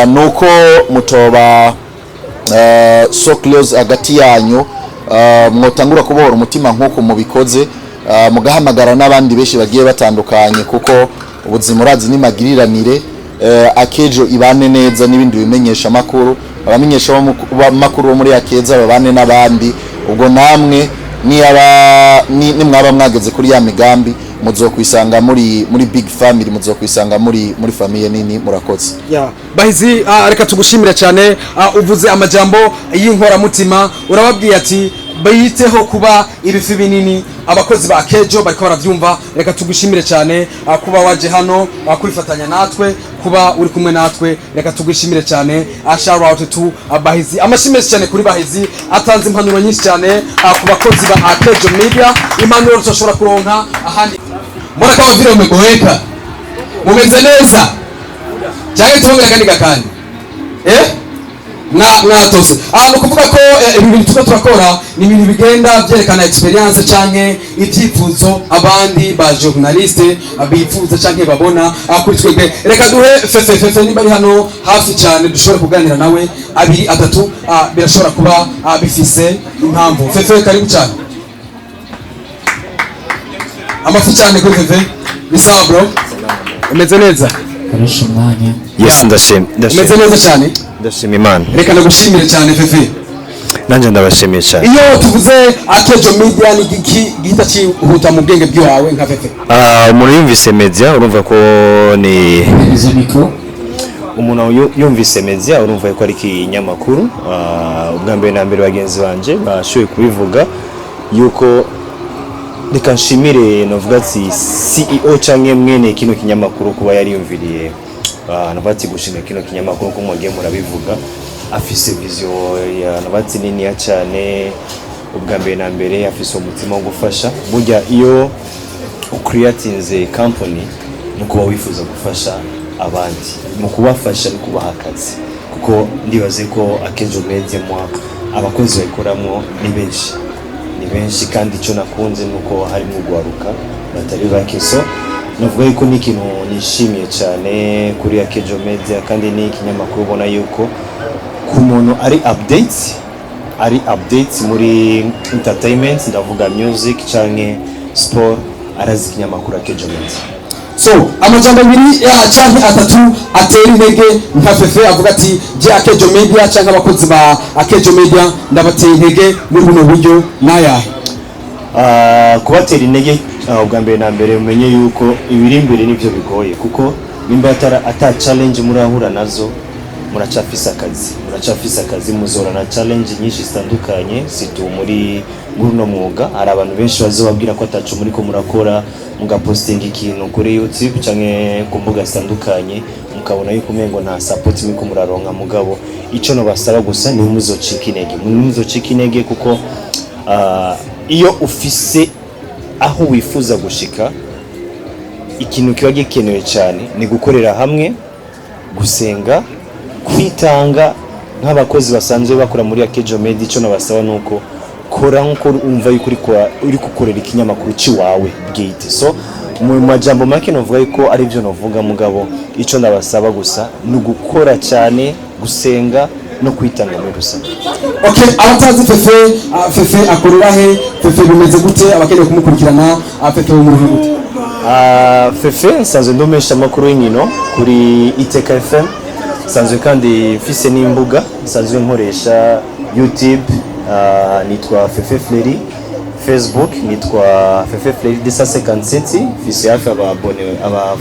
nuko mutoba so close agati yanyu, mwotangura kubohora umutima nkuko mubikoze, mugahamagara n'abandi beshi bagiye batandukanye, kuko ubuzima urazi ni magiriranire. Akejo ibane neza n'ibindi bimenyesha makuru, abamenyesha makuru bo muri Akeza babane n'abandi. Ubwo namwe ni mwaba mwageze kuri ya migambi muzokwisanga muri big family, muzokwisanga muri famille nini. Murakoze. Bahizi reka tugushimira cyane. Uvuze amajambo y'inkora mutima, urababwiye ati bayiteho kuba ibifi binini. Abakozi ba Akejo bariko baravyumva, reka tugushimire cyane kuba waje hano kwifatanya natwe, kuba uri kumwe natwe, reka tugushimire cyane. Shout out to Bahizi, amashimire cyane kuri Bahizi, atanze impanuro nyinshi cyane ku bakozi ba Akejo Media. Impanuro tushobora kuronka ahandi. Mbona kama vile umegoeka, mumeze neza cyane, tubongera kandi mwatose. Nukuvuga ko ibintu tuko turakora ni ibintu bigenda byerekana experience canke ivyifuzo abandi ba journaliste abifuza canke babona kuri twebwe. Reka duhe fefe niba ari hano hafi cyane dushobora kuganira nawe abiri atatu, birashobora kuba bifise impamvu. Fefe karibu cyane. Amafi cyane kuri fefe. Bisawa bro, umeze neza? Karusha mwanya. Yes, ndashimye. Umeze neza cyane? Ndashimye Imana. Reka nagushimire cyane fefe. nanje ndabashimiye cyane. Iyo tuvuze Akejo Media ni gihita cihuta mu bwenge bwawe nka Fefe? Umuntu yumvise media urumva ko ni umuntu yumvise media urumva ko ari ikinyamakuru. Ubwa mbere na mbere bagenzi banje bashoboye kubivuga yuko reka nshimire novuga ati CEO canke mwene kino kinyamakuru kuba yari yumviriye nabati gushimira kino kinyamakuru ko mugiye murabivuga afise vision ya nabati nini ya cyane. Ubwa mbere na mbere afise umutima wo gufasha burya iyo creatinze company nuko wifuza gufasha abandi mu kubafasha no kubaha akazi kuko ndibaze ko Akejo Media abakozi bakoramo ni benshi kandi icyo nakunze nuko harimo ugwaruka batari bake. So navuga yuko ni ikintu nishimiye cyane kuri Akejo Media kandi ni ikinyamakuru ubona yuko ku muntu ari update muri entertainment ndavuga music canke sport arazi ikinyamakuru Akejo Media. So amajambo abiri canke atatu atera intege nka Fefe avuga ati je Akejo Media canke abakozi ba Akejo Media ndabateye intege muri buno buryo nayahe? Kubatera intege ubwa mbere na mbere umenye yuko ibiri imbere nivyo bigoye kuko nimba ata challenge murahura nazo muracafisa akazi muzora na challenge nyinshi zitandukanye situ muri nguruno mwuga. Hari abantu benshi bazobabwira ko atacu muri ko murakora mugapostinga ikintu kuri YouTube canke ku mbuga zitandukanye mukabona yuko umengo nta support miko muraronka mugabo ico no basaba gusa ni muzocika intege kuko iyo ufise aho wifuza gushika ikintu kiba gikenewe cyane ni gukorera hamwe, gusenga, kwitanga nk'abakozi basanzwe bakora muri Akejo Media. Ico nabasaba nuko kora nko umva yuko uri gukorera ikinyamakuru ciwawe bwite. So mu majambo make novuga yuko ari byo novuga mugabo ico nabasaba gusa ni gukora cyane, gusenga no kwitanga muri rusange. Okay, abatazi Fefe akorera he? Fefe bimeze gute abakeneye kumukurikirana? Fefe muri gute? Fefe nsanzwe ndomesha makuru y'inkino kuri Iteka FM. Sanzwe kandi mfise n'imbuga sanzwe nkoresha YouTube nitwa Fefe Fleri, Facebook nitwa Fefe Fleri 257, mfise hafi aba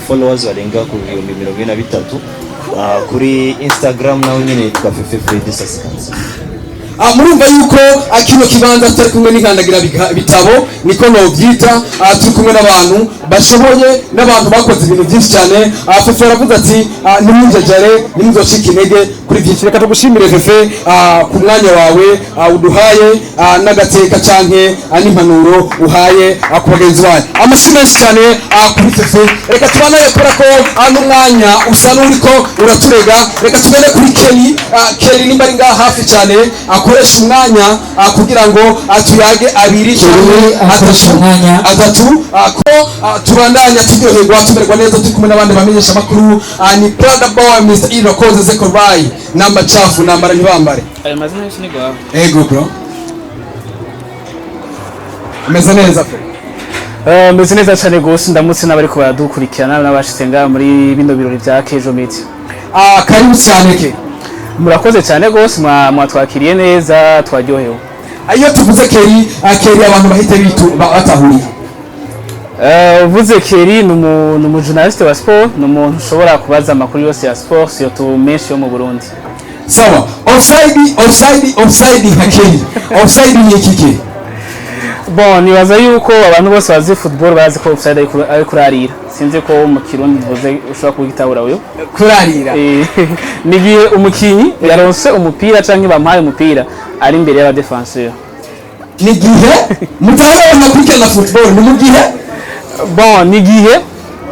followers barenga ku 23. Kuri Instagram naho nyene nitwa Fefe Fleri 257. Murumva yuko kino kibanza turi kumwe n'inkandagira bitabo niko novyita. Turi kumwe n'abantu bashoboye n'abantu bakoze ibintu byinshi cyane. Fefe aravuze ati nimujejare nimuzocika intege kuri byinshi. Reka tugushimire Fefe ku mwanya wawe uduhaye n'agateka canke n'impanuro uhaye ku bagenzi bawe. Amashyi menshi cyane kuri Fefe. Reka tubanaye kora ko n'umwanya usa n'uriko uraturega. Reka tugende kuri Kelly nimba ari ngaha hafi cyane akoresha umwanya kugira ngo tuyage abiri atatu ko turandanya turyoherwa tumererwa neza turi kumwe n'abandi bamenyesha amakuru. Ni Prada Boy Mr. Irakoze Zekorai namba chafu nambara ntibambare ayo mazina yose ni gwawe. Ego bro ameze neza meze neza cyane gose ndamutse n'abari ko baradukurikirana n'abashitse ngaha muri bino birori bya Akejo Media. Karibu cyane ke murakoze cyane gose mwatwakiriye neza twaryohewe. Iyo tuvuze Kelly abantu bahite batahuriye. Uvuze Kelly ni umujournaliste wa sport, ni umuntu ushobora kubaza amakuru yose ya sport surtout menshi yo mu Burundi. Sawa, offside nka Kelly. Offside ni iki? Bon, nibaza yuko abantu bose bazi football bazi ko offside ari kurarira. Sinzi ko mu Kirundi bivuze ushobora kugitabura uyo. Kurarira. Nigiye umukinyi yaronse umupira canke bampaye umupira ari imbere y'aba defenseur. Nigihe mutaho nakurikirana football ni mugihe. Bon, nigihe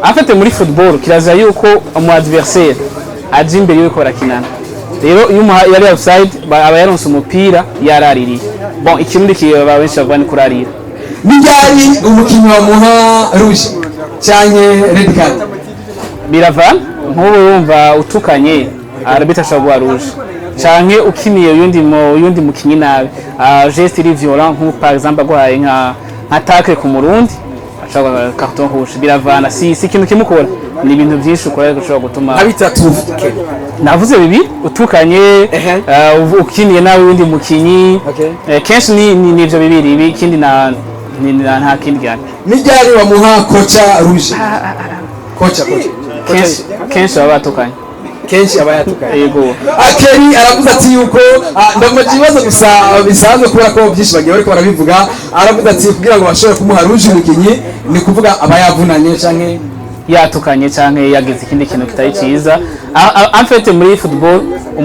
afite muri football kiraza yuko umu adversaire aje imbere yuko barakinana. Rero iyo yari offside aba yaronse umupira yaraririye. Bon, ikindi kiba benshi bavuga ni kurarira. Nijyari umukinyi wa muha rouge cyanye red card. Biravana nk'ubu yumva utukanye arabita ashobora guha rouge. Canke ukiniye uyundi mukinyi nabi. Geste iri violent nk'ubu par exemple agwaye nka tackle ku Murundi ashobora carton rouge biravana si ikintu kimukora ni ibintu byinshi ukora ariko ushobora gutuma abitatu navuze bibi utukanye ukiniye nawe windi mukinyi kenshi ni ivyo bibiri ibi ikindi nta kindi gani nijyari bamuha kocha rouge kocha kenshi baba batukanye kenshi aba yatukanye yego Keri aravuze ati yuko ndamaje ibibazo gusa bisanzwe kubera ko byinshi bagiye bariko barabivuga aravuze ati kugira ngo bashobore kumuha rouge umukinyi ni kuvuga aba yavunanye canke yatukanye canke yagize ikindi kintu kitari ciza en fait muri football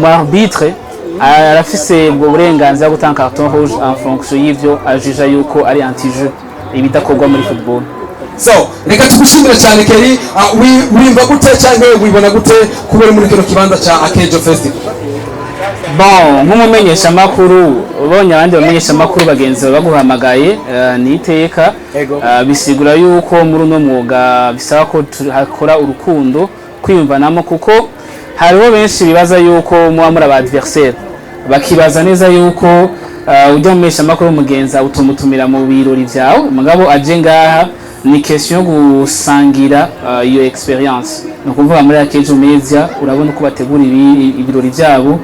arbitre arafise ubwo burenganzira gutanga carton rouge en fonction y'ivyo ajuja yuko ari anti-jeu ibidakorwa muri football. So reka tugushimire cyane Keri wimva gute canke wibona gute kubera muri kino kibanza ca Akejo Festival? Bon nk'umumenyesha makuru ubonye abandi bamenyesha makuru bagenzi baguhamagaye ni iteka bisigura yuko muri uno mwuga bisaba ko hakora urukundo kwiyumvanamo kuko hariho benshi bibaza yuko muba muri abadversaire bakibaza neza yuko ujya mumenyesha makuru mugenza utumutumira mu birori vyawe mugabo aje ngaha ni question gusangira iyo experience no kuvuga muri Akejo Media urabona uko bategura ibirori byabo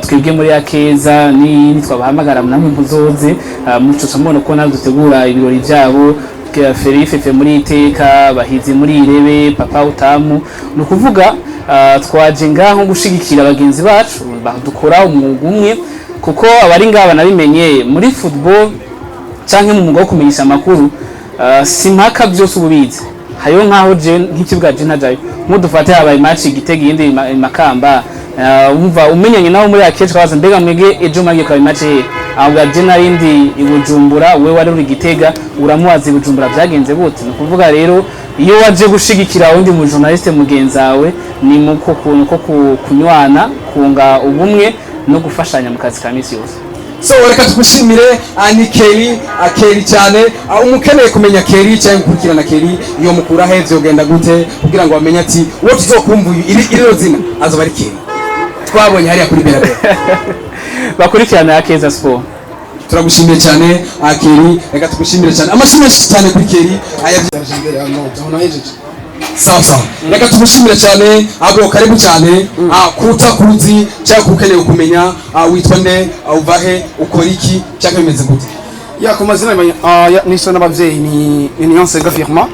twebwe muri Akeza ni twabahamagara namwe muzoze mucoca mbona ko nazo dutegura ibirori byabo Ferife muri iteka bahizi muri irebe papa utamu no kuvuga twaje ngaho gushigikira abagenzi bacu badukora umwuga umwe kuko abari ngaba nabimenye muri football canke mu mwuga wo kumenyesha amakuru simpaka byose ububizi hayo nkaho je nk'ikibuga je ntajayo mudufate habaye match Gitega yindi Makamba umva umenyanye nawo muri Akejo kabaza mbega mwege ejo magiye kwa match he ahubwo je narindi ibujumbura we wari uri Gitega uramuwaza ibujumbura byagenze gute no kuvuga rero iyo waje gushigikira undi mu journaliste mugenzawe ni muko kuntu ko kunywana kunga ubumwe no gufashanya mu kazi ka misi yose. So reka tugushimire ni Keri cyane umukeneye kumenya Keri cyangwa gukurikirana Keri iyo mukura hevyo genda gute kugira ngo bamenye ati uwo tuzokumva iri zina azoba ari Keri twabonye hariya kuri Bera bakurikirana Akeza Sport. Turagushimiye cyane Keri reka tugushimire cyane amashimwe cyane kuri Keri ayavyaje imbere ya no tabona hejeje sawa reka tugushimire cyane agro karibu cyane kutakuzi cyangwa kukeneye kumenya witwa nde uvahe ukora iki cyangwa bimeze gute ya ku mazina niso n'abavyeyi ni Niyonsenga Firma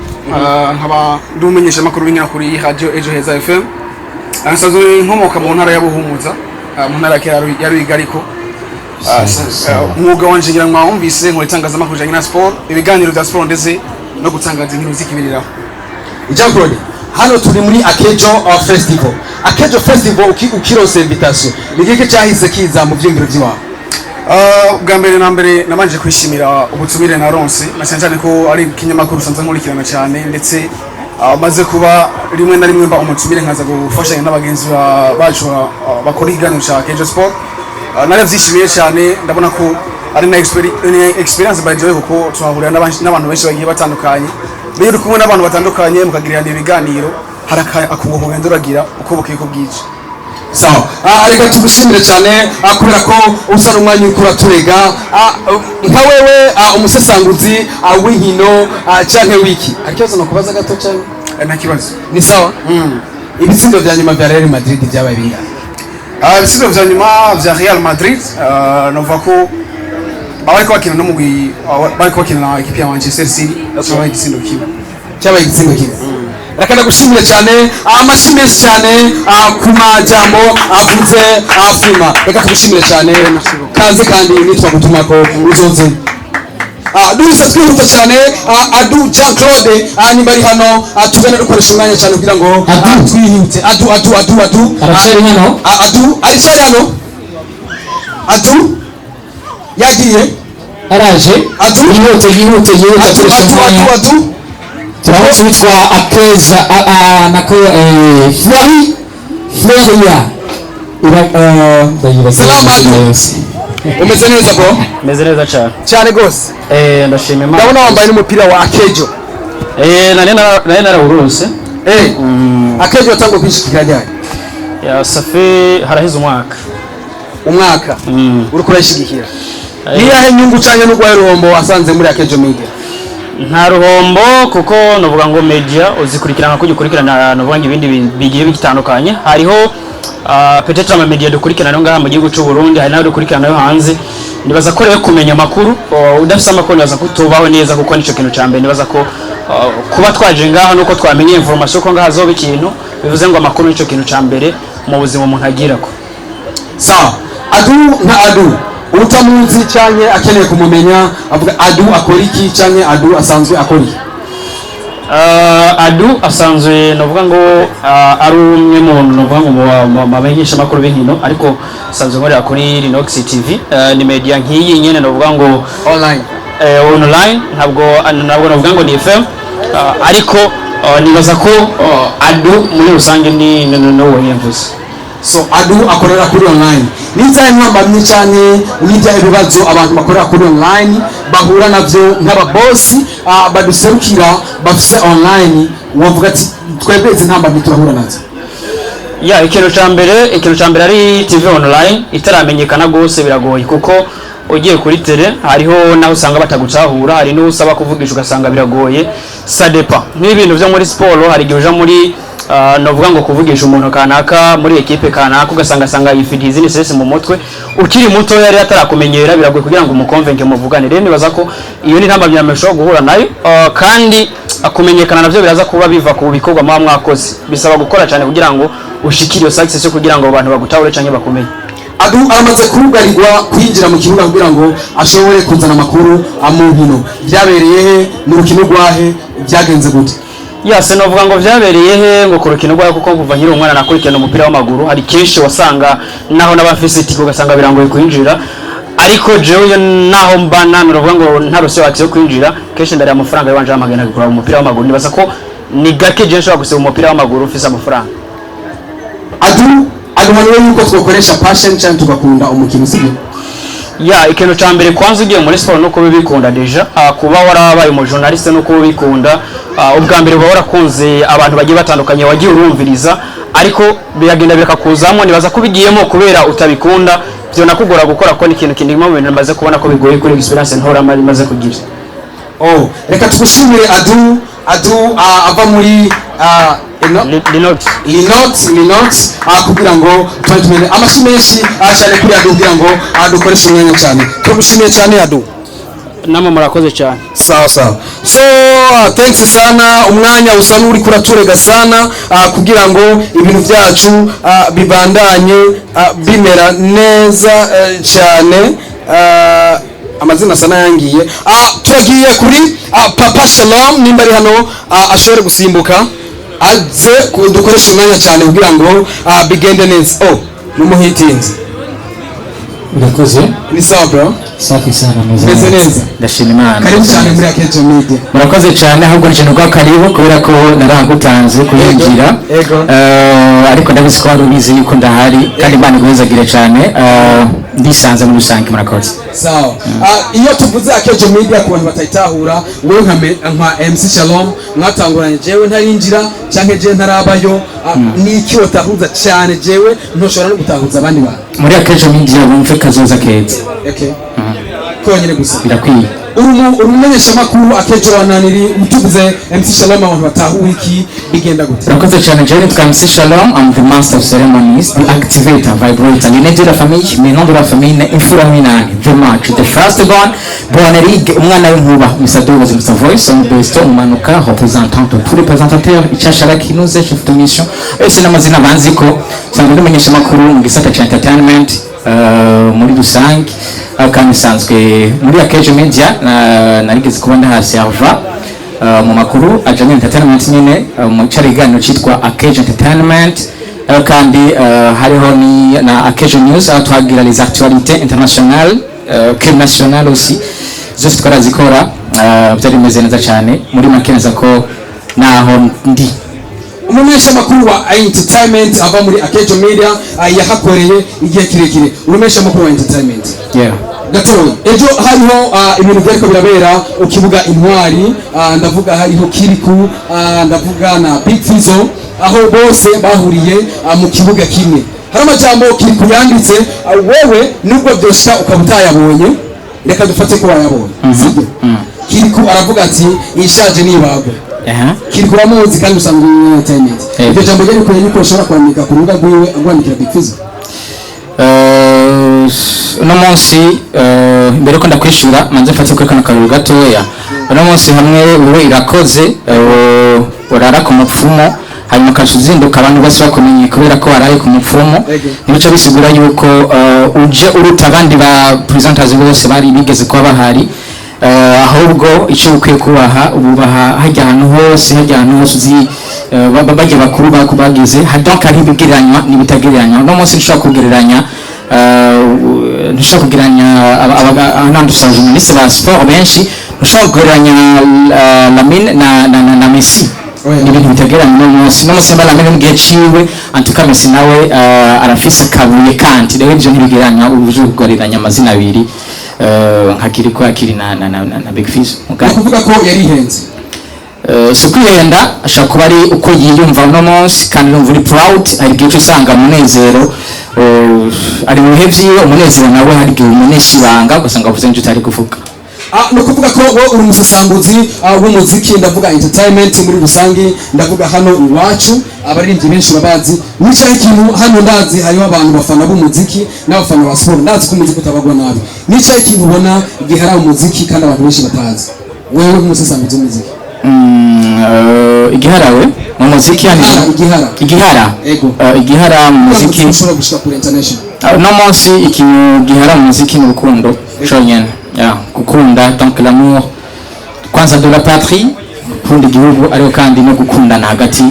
nkaba ndumenyesha makuru w'inyakuri radio Ejo Heza FM ansanzwe nkomoka mu ntara ya Buhumuza mu ntara ya Rugariko umwuga wanje ngira mwumvise nkora itangazamakuru janye na sport ibiganiro bya sport ndetse no gutangaza inkuru zikibiriraho. Jean-Claude hano turi muri Akejo Festival ukirose invitation nigike cyahise kiza mu byingiro by'iwawe bwa mbere na mbere nabanje kwishimira ubutumire na Ronse na cyane ko ari kinyamakuru sanze nkurikirana cyane ndetse maze kuba rimwe na rimwe mba umutumire nkaza gufashanya n'abagenzi bacu bakora iganiro cya Akejo Sport naravyishimiye cyane ndabona ko ari na experience by joy kuko tuhahurira n'abantu benshi bagiye batandukanye biyo uri kumwe n'abantu batandukanye mukagirana ibiganiro haraka akunguko genduragira uko bukeye ko bwije. Sawa reka tugushimire cyane kubera ko usa n'umwanya ukura turega nka wewe umusesanguzi w'inkino canke wiki ariko no kubaza gato cyane nta kibazo ni sawa ibitsindo vya nyuma vya Real Madrid byabaye bingahe ibitsindo vya nyuma vya Real Madrid nova ko abariko bakina no mugwi bariko bakina na equipe ya Manchester City cyabaye igitsindo kimwe reka ndagushimire cyane amashimwe cyane ku majambo avuze afima reka tugushimire cyane kaze kandi nitwa gutuma ko uzoze dusa twihuta cyane adu Jean-Claude ni bari hano tugana dukoresha umwanya cyane kugira ngo twihute adu arashari hano arishari hano yagiye araje yihute akoresha umwanya turabona witwa Akeza nako Fleuria salama umeze neza bro meze neza cyane gose ndashimye Imana ndabona wambaye n'umupira wa Akejo nari narawurose Akejo watango kwishikira ryari ya safi harahize umwaka uri kurashigikira niyahe nyungu cyane n'ugwaye ruhombo wasanze muri Akejo Media nta ruhombo kuko novuga ngo media uzikurikirana ko ugikurikirana novuga ngo ibindi bigiye bitandukanye hariho peut-être ama media dukurikirana ngaha mu gihugu cy'u Burundi hari nayo dukurikirana yo hanze nibaza ko rero kumenya makuru udafise amakuru nibaza ko tubaho neza kuko nico kintu cyambere nibaza ko kuba twaje ngaha nuko twamenye information ko ngaha zoba ikintu bivuze ngo amakuru nico kintu cyambere mu buzima umuntu agirako sawa Adu nka Adu utamuzi cyane akeneye kumumenya avuga Adu akora iki cyane Adu asanzwe akora iki Adu asanzwe novuga ngo ari umwe mu muntu novuga ngo mabanyisha makuru b'inkino ariko asanzwe nkorera kuri Linox TV ni media nkiyi nyene novuga ngo online ntabwo novuga ngo ni FM ariko nibaza ko Adu muri rusange ni no yemvuze so Adu akorera kuri online nizaye ntambamye cyane nijya ibibazo abantu bakorera kuri online bahura navyo nk'aba boss baduserukira bafise online wavuga ati twebwe izi ntambamye turahura nazo ya ikintu cyambere ari TV online itaramenyekana gose biragoye kuko ugiye kuri tele hariho naho usanga batagucahura hari no usaba kuvugisha ugasanga biragoye ça dépend n'ibintu byo muri sport hari gihe uja muri novuga ngo kuvugisha umuntu kanaka muri equipe kanaka ugasanga yifitiye stress mu mutwe ukiri muto yari atarakumenyera biragoye kugira ngo umukonvenke muvugane rero nibaza ko iyo ni ntambamye amesho guhura nayo kandi akumenyekana navyo biraza kuba biva ku bikorwa mwakoze bisaba gukora cyane kugira ngo ushikire iyo success kugira ngo abantu bagutahure cyane bakumenye Adu aramaze kurugarirwa kwinjira mu kibuga kugira ngo ashobore kuzana amakuru amunkino byabereye he mu rukino rwahe byagenze gute yase novuga ngo vyabereye he ngo ku rukino rwahe kuko kuva nkiri umwana nakurikirana umupira w'amaguru hari kenshi wasanga naho n'abafise tiko ugasanga birangoye kwinjira ariko jewe naho mbana novuga ngo ntarose wakise kwinjira kenshi ndari amafaranga yabanje amagana gukora umupira w'amaguru nibaza ko ni gake je nshobora guseba umupira w'amaguru ufise amafaranga Adu hano yuko twokoresha passion cyane tugakunda umukino sibyo ya ikintu cyambere kwanza ugiye muri sport no kubikunda deja kuba warabaye mu journaliste no kubikunda ubwa mbere uba warakunze abantu bagiye batandukanye wagiye urumviriza ariko biragenda birakakuzamo nibaza kubigiyemo kubera utabikunda byo nakugora gukora ko n'ikintu kindi mu bintu maze kubona ko bigoye kuri experience ntora maze kugira reka tugushimire Adu ava muri Linox kugira ngo tumenye amashi menshi cyane kuri Adu kugira ngo dukoreshe umwanya cyane tugushimiye cyane Adu namwe murakoze cyane sawa so thanks sana umwanya usa n'uri kuraturega sana kugira ngo ibintu byacu bibandanye bimera neza cyane amazina sana yangiye turagiye kuri Papa Shalom nimba ari hano ashobore gusimbuka aze dukoresha umwanya cyane kugira ngo bigende neza numuhitinze urakoze ni sawa bro safi sana neza ndashima Imana karibu cyane muri Akejo Media murakoze cyane ahubwo nje nuko karibu kubera ko narangutanze kuyinjira ariko ndabizi ko ubizi yuko ndahari kandi Imana igwezagire cyane ndisanze muri rusange murakoze sawa iyo tuvuze Akejo Media ku bantu batayitahura wowe nka MC Shalom mwatanguranye jewe ntarinjira cyangwa je ntarabayo ni iki watahuza cyane jewe ntoshobora no gutahuza abandi bantu muri Akejo Media bumve kazoza keza okay konyene gusa birakwiye urumenyesha makuru Akejo wananiri utuvuze MC Shalom abantu batahuye iki bigenda gute urakoze cyane jewe twa MC Shalom I'm the master of ceremonies the activator vibrator ni de la famille mais non de la famille imfura minani the match the first born Bonnerig umwana w'inkuba Mr. Mr. Voice on best umanuka représentant tous les présentateurs icyashara kinuze chef de mission ese n'amazina banziko sanga ndumenyesha makuru mu gisata cha entertainment muri rusange kandi sanzwe muri Akejo Media narigeze kuba ndahaserva mu makuru ajanye entertainment nyine mu cyariganiro cyitwa Akejo Entertainment kandi hariho ni na Akejo News aho twagira les actualités internationales que nationales aussi zose twarazikora byari bimeze neza cyane muri makeneza ko naho ndi umumenyesha makuru wa entertainment ava muri Akejo Media yahakoreye igihe kirekire umumenyesha makuru wa entertainment gatoya ejo hariho ibintu byariko birabera ukibuga intwari ndavuga hariho Kiriku ndavuga na Big Fizzo aho bose bahuriye mu kibuga kimwe hari amajambo Kiriku yanditse wowe nubwo byoshika ukaba utayabonye reka dufate ko wayabonye sibyo Kiriku aravuga ati ishaje nibagwe Kiriku uramuzi kandi usanga muri entertainment iryo jambo ryo rikwiye yuko ushobora kwandika ku rubuga rwiwe agwandikira Big Fizzo uno munsi mbere ko ndakwishura manze mfate kuri kana karuru gatoya uno munsi hamwe wowe irakoze urara ku mupfumo hanyuma kashuzinduka abantu bose bakomenye kubera ko waraye ku mupfumo nibice bisigura yuko uje uruta abandi ba presenters bose bari bigeze kuba bahari ahubwo icyo ukwiye kubaha ububaha hajya ahantu hose uzi bajya bakuru bakubagize donc ari bigereranywa n'ibitagereranywa uno munsi nshobora kugereranya ntushobora kugereranya abandi journaliste ba sport benshi ntushobora kugereranya Lamine na Messi ni ibintu bitagereranywa uno munsi Lamine mu gihe ciwe antuka Messi nawe arafise akabuye kandi rero ibyo ntibigereranywa uje kugereranya amazina abiri hakiri ko akiri na Big Fizzo kuvuga ko yari ihenze sukwihenda ashaka kuba ari uko yiyumva uno munsi kandi numva uri proud ari gihe usanga munezero ari mu hevyi umunezero nawe hari gihe umuneshi banga gusanga vuze nje utari kuvuga no kuvuga ko wo uri umusasambuzi w'umuziki ndavuga entertainment muri rusangi ndavuga hano iwacu abaririmbyi benshi babazi nicaye ikintu hano ndazi hariho abantu bafana b'umuziki n'abafana ba sport ndazi ko umuziki utabagwa nabi nicaye ikintu ubona gihara umuziki kandi abantu benshi batazi wewe nk'umusasambuzi w'umuziki igiharawe mu muziki yani igihara mu muziki ushobora gushika kuri international no munsi ikintu gihara mu muziki n'urukundo cyonyene gukunda donc l'amour kwanza de la patrie gukunda igihugu ariko kandi no gukundana hagati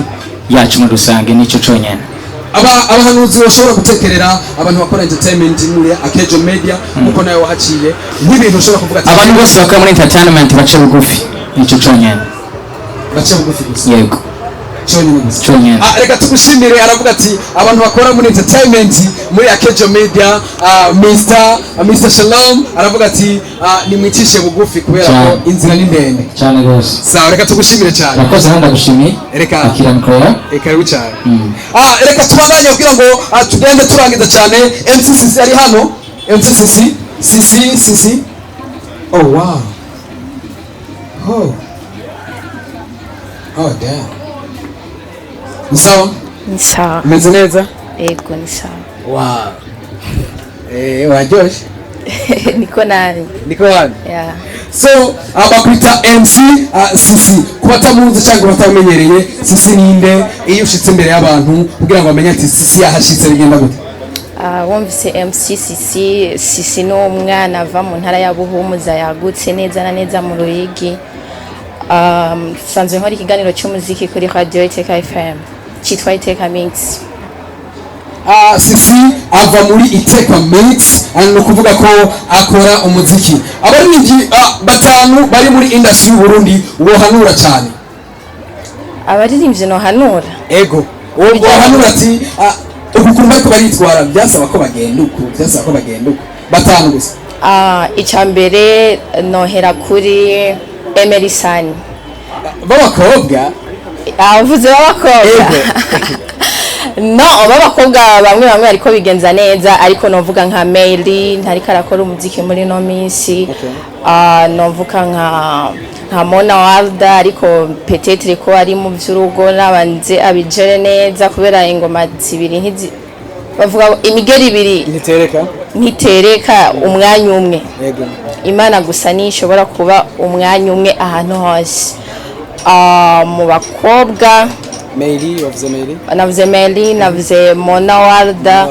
yacu muri rusange nico cyonyene abahanuzi bashobora gutekerera abantu bakora entertainment muri Akejo Media uko nayo wahaciye n'ibintu ushobora kuvuga ati abantu bose bakora muri entertainment bace bugufi nico cyonyene bace bugufi gusa yego cyonyene reka tugushimire aravuga ati abantu bakora muri entertainment muri Akejo Media Mr Shalom aravuga ati nimwicishe bugufi kubera ko inzira ni ndende cyane gose sawa reka tugushimire cyane nakoze handa gushimiye reka akira mikoro karibu cyane reka tubandanye kugira ngo tugende turangiza cyane MCCC ari hano MCCC oh wow oh damn ni sawa meze neza yego ni sawa wow wajosh niko nani yeah so abakwita MC Sisi kubatamuzi cyangwa batamenyereye Sisi ninde iyo ushitse imbere y'abantu kugira ngo bamenye ati Sisi yahashitse bigenda gute wumvise MC Sisi no umwana ava mu ntara ya Buhumuza yagutse neza na neza mu Ruyigi sanzwe nkora ikiganiro cy'umuziki kuri Radio Iteka FM cyitwa Iteka Mix Sisi ava muri Iteka Mix no kuvuga ko akora umuziki abaririmbyi batanu bari muri industry y'u Burundi wohanura cyane abaririmbyi no hanura ego wohanura ati ukumva ko baritwara byasaba ko bagenda uko batanu gusa icyambere nohera kuri Emerisani b'abakobwa avuze b'abakobwa no b'abakobwa bamwe ariko bigenza neza ariko novuga nka Meili ntariko arakora umuziki muri no minsi novuga nka Mona Walda ariko peut-être ko ari mu by'urugo nabanze abijere neza kubera ingoma zibiri ntizi bavuga imigeri ibiri ntitereka umwanya umwe Imana gusa ni ishobora kuba umwanya umwe ahantu hose mu bakobwa Meili navuze Meili navuze Mona Walda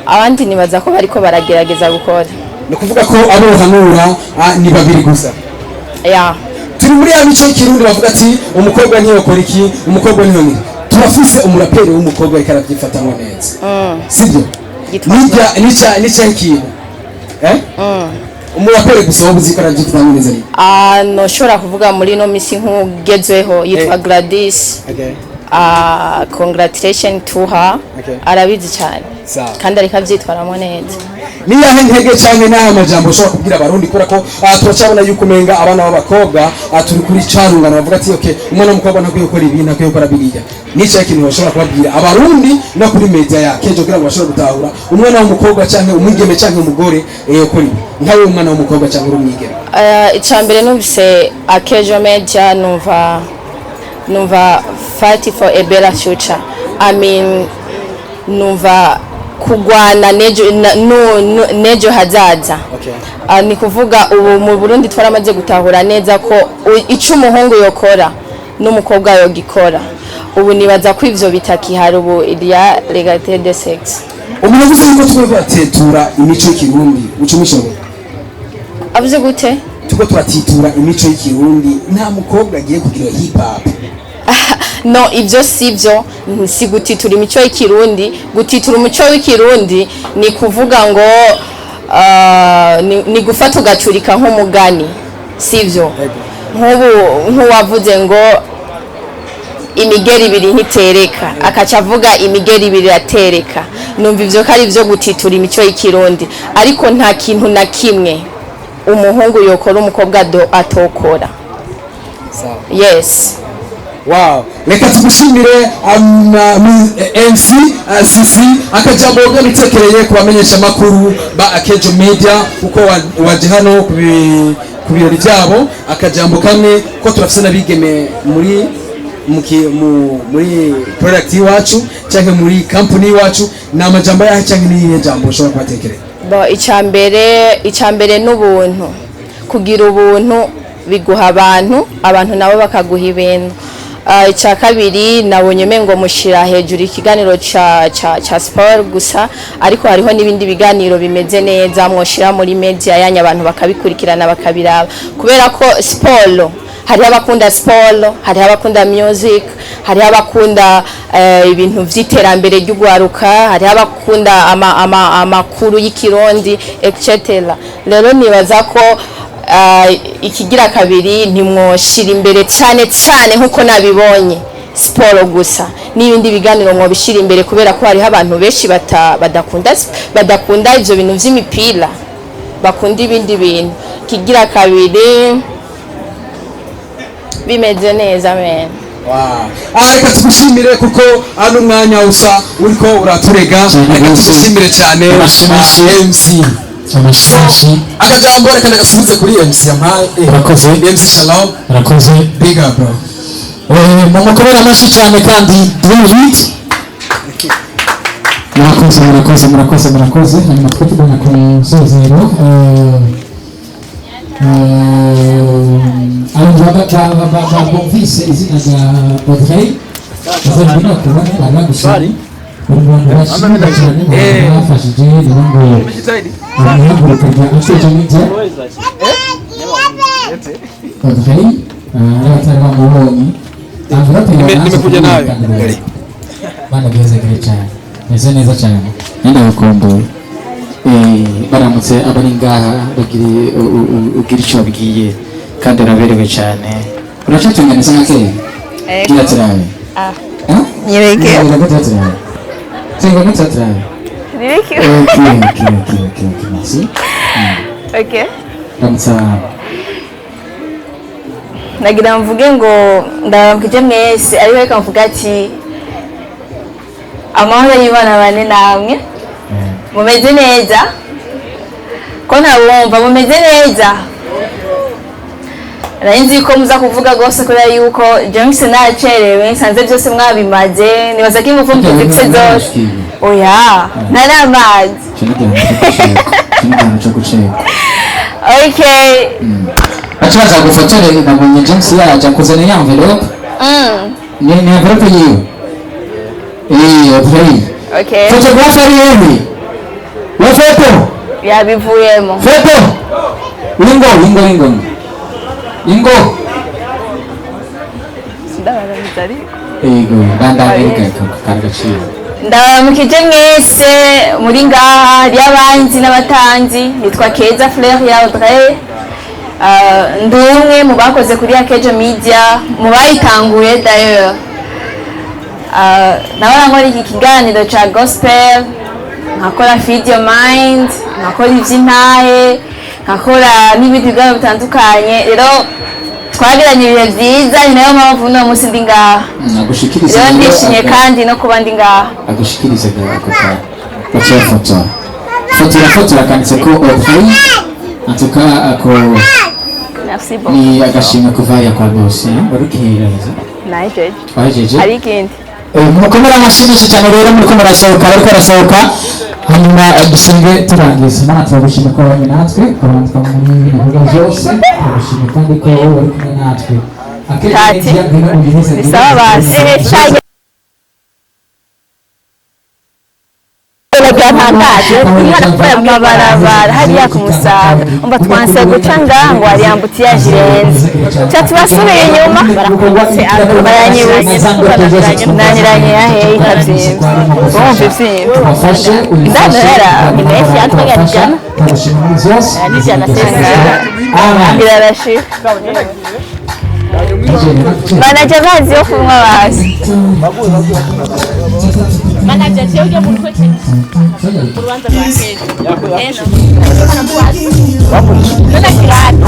abandi nibaza ko bariko baragerageza gukora no kuvuga ko abo hanura ni babiri gusa turi muri ya mico y'ikirundi bavuga ati umukobwa ntiyokora iki umukobwa ntiyonira turafise umuraperi w'umukobwa ariko arabyifatamo neza sibyo nica ikintu umuraperi gusa wabuze ko arabyifatamo neza noshobora kuvuga muri no misi nk'ugezweho yitwa Gladys congratulation to her. Arabizi cyane kandi ariko abyitwaramo neza. Ni yahe ntege cyane n'aya majambo ushobora kubwira abarundi kubera ko turacabona yuko umenga abana b'abakobwa turi kuri carungana bavuga ati okay umwana w'umukobwa ntakwiye gukora ibi ntakwiye gukora biriya. Ni cyo kintu bashobora kubabwira abarundi no kuri media ya Kejo kugira ngo bashobore gutahura umwana w'umukobwa cyangwa umwigeme cyangwa umugore kuri nkawe umwana w'umukobwa cyangwa umwigeme. Icambere numvise Kejo Media numva fight for a better future. I mean numva kugwana nejo hazaza. Ni kuvuga ubu mu Burundi twaramaze gutahura neza ko ico umuhungu yokora n'umukobwa yogikora. Ubu nibaza ko ivyo bitakihari ubu iriya l'égalité de sexe. Umuntu avuze yuko twe batetura imico y'ikirundi ucumishoboye. Avuze gute? Tuko turatitura imico y'ikirundi nta mukobwa agiye kugira hip hop. No, ivyo sivyo, si gutitura imico y'ikirundi. Gutitura umuco w'ikirundi ni kuvuga ngo ni gufata ugacurika nk'umugani, sivyo? Nk'uwavuze ngo imigeri ibiri ntitereka, akaca avuga imigeri ibiri iratereka. Numva ivyo ko ari vyo gutitura imico y'ikirundi, ariko nta kintu na kimwe umuhungu yokora umukobwa atokora. Yes. Wow, reka tugushimire MC Sisi akajambo gamitekereye kubamenyesha makuru ba Kejo Media uko waje hano ku birori byabo. Akajambo kamwe ko turafise nabigeme muri product iwacu cyangwa muri company iwacu na majambo yahe cyangwa ni jambo ushobora kubatekereza. Icambere n'ubuntu, kugira ubuntu biguha abantu nabo bakaguha ibintu. Icya kabiri nabonye mengo mushira hejuru ikiganiro cha sport gusa, ariko hariho n'ibindi biganiro bimeze neza mwoshira muri media yanya abantu bakabikurikirana bakabiraba, kubera ko sport hari abakunda sport, hari abakunda music, hari abakunda ibintu vy'iterambere ry'ugwaruka, hari abakunda amakuru y'ikirundi etc. Rero nibaza ko ikigira kabiri ntimwoshira imbere cyane nkuko nabibonye sport gusa, n'ibindi biganiro mwobishira imbere kubera ko hari abantu benshi badakunda ivyo bintu vy'imipira, bakunda ibindi bintu. Kigira kabiri bimeze neza men. Reka tugushimire kuko ano mwanya usa uriko uraturega. Reka tugushimire cyane MC akajambo reka ndagasubize kuri MC yampaye. Urakoze MC Shalom. Urakoze big up bro. Mumukorera amashi cyane kandi David. Murakoze hanyuma twe tugana ku musezero. Abantu bumvise izina rya Audrey bazabona kubona baragusari umuntu bashimira cyane bafashije n'ingo ahaguruka rya Kejo Media. Audrey aratari bamubonye nimekuja nayo bana beza cyane meze neza cyane ndabakumbuye. Baramutse abari ngaha ugira icyo babwiye kandi uraberewe cyane. Uracyatunganiza nkake gira turabe nyereke singa mutsatrabe nyereke merci. Okay, Ramsa nagira mvuge ngo ndababwije mwese, ariko reka mvuga ati amahoro y'Imana bane namwe. Mumeze neza ko ntabumva mumeze neza. Nzi ko muza kuvuga gose kubera yuko James nacerewe nsanze byose mwabimaze, nibaza ko ingufu mfite zose. Oya naramazi. Okay. Achaza gufotora nabonye James yaje kuzana ya envelope. Ni envelope yiwe. Okay. Photographer yeye. Wafoto? Yabivuyemo. Foto. Ingo. Ego, ndabamukije mwese muri ngaha ari abanzi n'abatanzi. Nitwa Keza Fleur ya Audrey. Ndumwe mu bakoze kuri Kejo Media, mu bayitanguye d'ailleurs. nabona nkora iki kiganiro ca gospel, nkakora video mind, nkakora ivy'intahe, nkakora n'ibindi biganiro bitandukanye. Rero twagiranye ibihe vyiza, ni nayo mpamvu uno munsi ndi ngaha. Rero ndishimye kandi no kuba ndi ngaha. Agushikirize gakota fotora kanditse ko Audrey atuka ako Merci beaucoup. ni agashimwe kuvaya kwa bose barukihereza Najeje. twajeje Ari ikindi. mukomera amashimisho cyane rero muriko murasohoka ariko arasohoka hanyuma dusinge turangiza Imana turagushima ko wari natwe abantu twamuri ibikorwa byose turagushima kandi ko wari kumwe natwe Tati. Bisaba basi. Amabarabara hariya ku Musaga umva twanse guca ngaha ngo hari ambutiyaje irenze ca tubasubiye inyuma barakubutse baranyibutse naniranye yaheye ikavyimba bumva ivyimba ndanera ni menshi yatwega jana nijana irarashika manaje amazi yo kunywa basi manaje ujya mu rugo urubanza rwa kera nona kirata